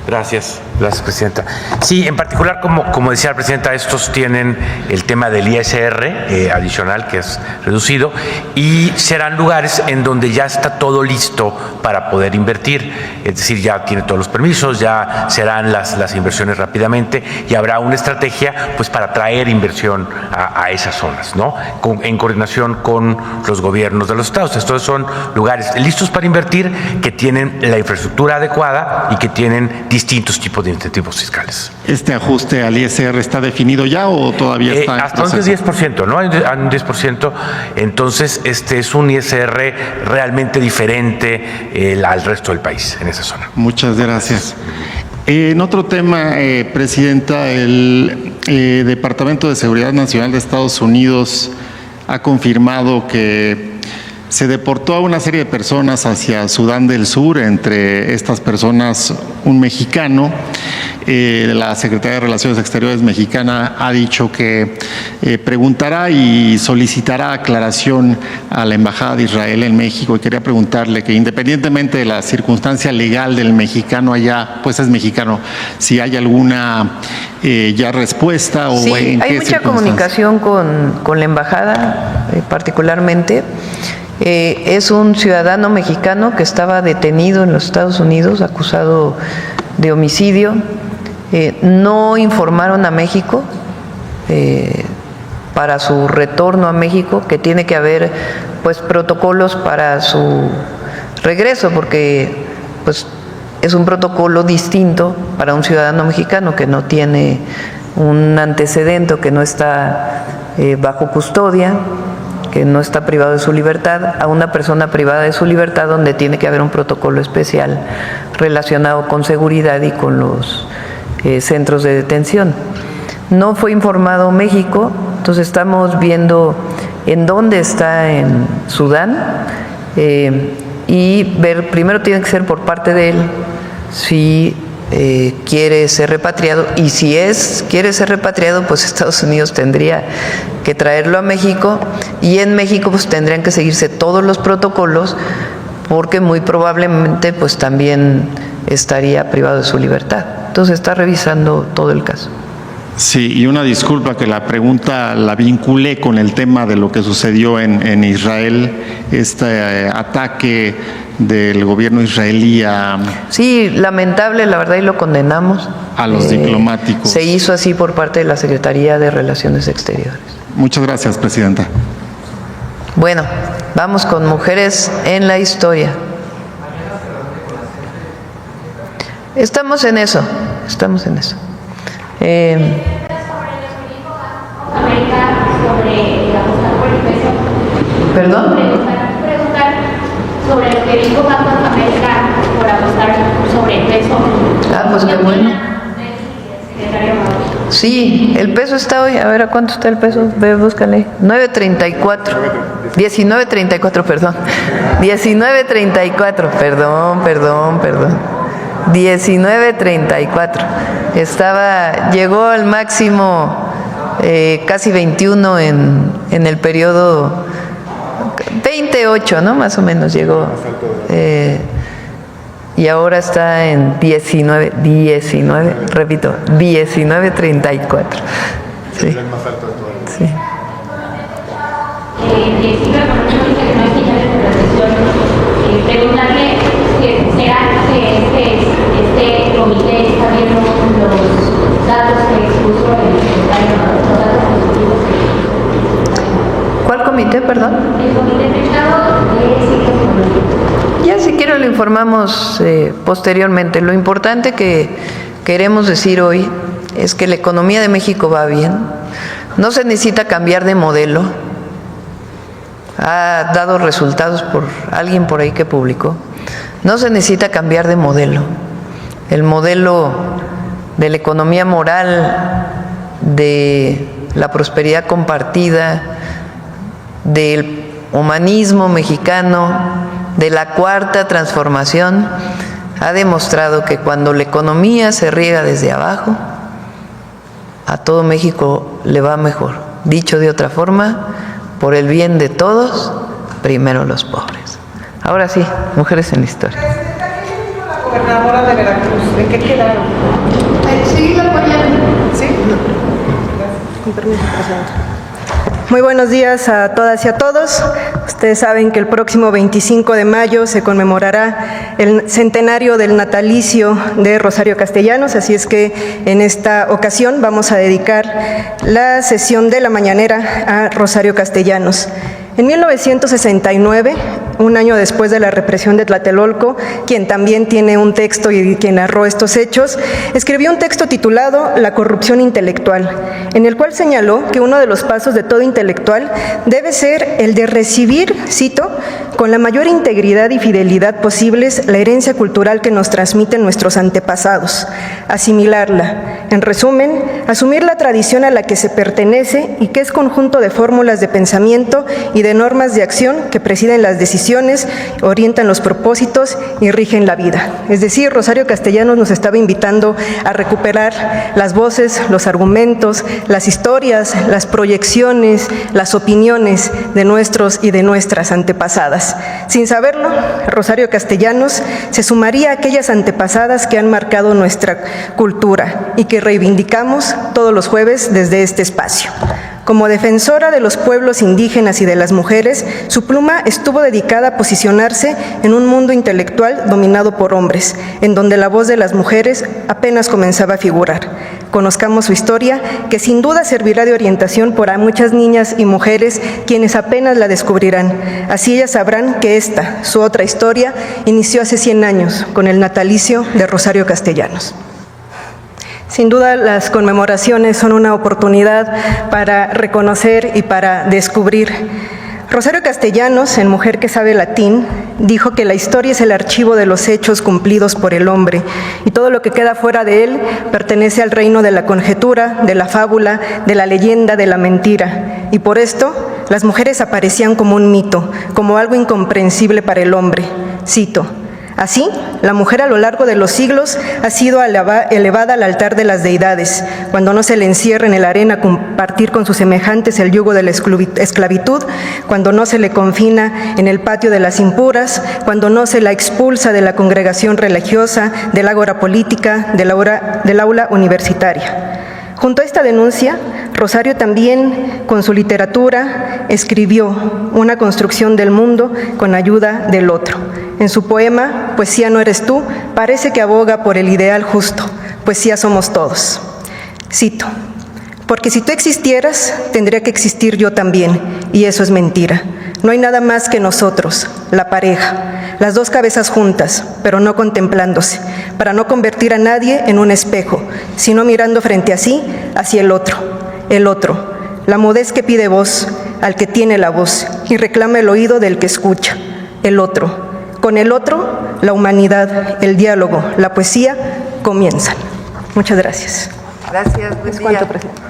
[SPEAKER 15] Gracias. Gracias, Presidenta. Sí, en particular, como decía la Presidenta, estos tienen el tema del ISR adicional, que es reducido, y serán lugares en donde ya está todo listo para poder invertir. Es decir, ya tiene todos los permisos, ya serán las inversiones rápidamente y habrá una estrategia pues para traer inversión a esas zonas, ¿no? En coordinación con los gobiernos de los estados. Estos son lugares listos para invertir, que tienen la infraestructura adecuada y que tienen distintos tipos de incentivos fiscales.
[SPEAKER 14] ¿Este ajuste al ISR está definido ya o todavía está en
[SPEAKER 15] hasta un 10%, ¿no? Hay un 10%. Entonces, este es un ISR realmente diferente al resto del país en esa zona.
[SPEAKER 14] Muchas gracias. En otro tema, Presidenta, el Departamento de Seguridad Nacional de Estados Unidos ha confirmado que se deportó a una serie de personas hacia Sudán del Sur, entre estas personas un mexicano. La Secretaría de Relaciones Exteriores mexicana ha dicho que preguntará y solicitará aclaración a la Embajada de Israel en México, y quería preguntarle que, independientemente de la circunstancia legal del mexicano allá, pues es mexicano, si hay alguna ya respuesta o
[SPEAKER 1] sí,
[SPEAKER 14] en qué
[SPEAKER 1] hay mucha comunicación con la Embajada particularmente. Es un ciudadano mexicano que estaba detenido en los Estados Unidos, acusado de homicidio. No informaron a México para su retorno a México, que tiene que haber pues protocolos para su regreso, porque pues es un protocolo distinto para un ciudadano mexicano que no tiene un antecedente, que no está bajo custodia, que no está privado de su libertad, a una persona privada de su libertad, donde tiene que haber un protocolo especial relacionado con seguridad y con los centros de detención. No fue informado México, entonces estamos viendo en dónde está en Sudán y ver, primero tiene que ser por parte de él si quiere ser repatriado, y si quiere ser repatriado, pues Estados Unidos tendría que traerlo a México, y en México pues tendrían que seguirse todos los protocolos, porque muy probablemente pues también estaría privado de su libertad. Entonces está revisando todo el caso.
[SPEAKER 14] Sí, y una disculpa que la pregunta la vinculé con el tema de lo que sucedió en Israel, este ataque del gobierno israelí a...
[SPEAKER 1] Sí, lamentable, la verdad, y lo condenamos.
[SPEAKER 14] A los diplomáticos.
[SPEAKER 1] Se hizo así por parte de la Secretaría de Relaciones Exteriores.
[SPEAKER 14] Muchas gracias, Presidenta.
[SPEAKER 1] Bueno, vamos con mujeres en la historia. Estamos en eso. ¿Perdón?
[SPEAKER 16] Preguntar sobre lo que dijo Banco de América por apostar sobre el peso.
[SPEAKER 1] Ah, pues qué bueno. Sí, el peso está hoy, a ver, ¿a cuánto está el peso? Ve, búscale. 9.34. 19.34, perdón. 19.34, perdón. 19.34. Llegó al máximo casi 21 en el periodo 28, ¿no? Más o menos llegó. Y ahora está en 19, repito, 19.34. Sí. Sí.
[SPEAKER 16] Preguntarle será que este comité está viendo los datos que expuso el secretario, los datos positivos.
[SPEAKER 1] ¿Cuál comité, perdón?
[SPEAKER 16] El comité prestado de ciclos económicos.
[SPEAKER 1] Ya si quiero lo informamos posteriormente. Lo importante que queremos decir hoy es que la economía de México va bien. No se necesita cambiar de modelo. Ha dado resultados por alguien por ahí que publicó. No se necesita cambiar de modelo. El modelo de la economía moral, de la prosperidad compartida, del humanismo mexicano, de la cuarta transformación, ha demostrado que cuando la economía se riega desde abajo, a todo México le va mejor. Dicho de otra forma, por el bien de todos, primero los pobres. Ahora sí, mujeres en la historia.
[SPEAKER 17] Gobernadora de Veracruz, ¿en qué quedaron?
[SPEAKER 16] Seguirla apoyando.
[SPEAKER 17] ¿Sí? Con permiso, presidente.
[SPEAKER 18] Muy buenos días a todas y a todos. Ustedes saben que el próximo 25 de mayo se conmemorará el centenario del natalicio de Rosario Castellanos, así es que en esta ocasión vamos a dedicar la sesión de la mañanera a Rosario Castellanos. En 1969, un año después de la represión de Tlatelolco, quien también tiene un texto y quien narró estos hechos, escribió un texto titulado La corrupción intelectual, en el cual señaló que uno de los pasos de todo intelectual debe ser el de recibir, cito, con la mayor integridad y fidelidad posibles la herencia cultural que nos transmiten nuestros antepasados, asimilarla, en resumen, asumir la tradición a la que se pertenece y que es conjunto de fórmulas de pensamiento y de normas de acción que presiden las decisiones, orientan los propósitos y rigen la vida. Es decir, Rosario Castellanos nos estaba invitando a recuperar las voces, los argumentos, las historias, las proyecciones, las opiniones de nuestros y de nuestras antepasadas. Sin saberlo, Rosario Castellanos se sumaría a aquellas antepasadas que han marcado nuestra cultura y que reivindicamos todos los jueves desde este espacio. Como defensora de los pueblos indígenas y de las mujeres, su pluma estuvo dedicada a posicionarse en un mundo intelectual dominado por hombres, en donde la voz de las mujeres apenas comenzaba a figurar. Conozcamos su historia, que sin duda servirá de orientación para muchas niñas y mujeres quienes apenas la descubrirán. Así ellas sabrán que esta, su otra historia, inició hace 100 años, con el natalicio de Rosario Castellanos. Sin duda, las conmemoraciones son una oportunidad para reconocer y para descubrir. Rosario Castellanos, en Mujer que sabe latín, dijo que la historia es el archivo de los hechos cumplidos por el hombre y todo lo que queda fuera de él pertenece al reino de la conjetura, de la fábula, de la leyenda, de la mentira. Y por esto, las mujeres aparecían como un mito, como algo incomprensible para el hombre. Cito: así, la mujer a lo largo de los siglos ha sido elevada al altar de las deidades, cuando no se le encierra en la arena a compartir con sus semejantes el yugo de la esclavitud, cuando no se le confina en el patio de las impuras, cuando no se la expulsa de la congregación religiosa, del ágora política, del aula universitaria. Junto a esta denuncia, Rosario también, con su literatura, escribió una construcción del mundo con ayuda del otro. En su poema, Poesía no eres tú, parece que aboga por el ideal justo, poesía somos todos. Cito: porque si tú existieras, tendría que existir yo también, y eso es mentira. No hay nada más que nosotros, la pareja, las dos cabezas juntas, pero no contemplándose, para no convertir a nadie en un espejo, sino mirando frente a sí, hacia el otro, la mudez que pide voz al que tiene la voz y reclama el oído del que escucha, el otro. Con el otro, la humanidad, el diálogo, la poesía comienzan. Muchas gracias.
[SPEAKER 1] Gracias, buen día.
[SPEAKER 18] ¿Cuánto, presidente?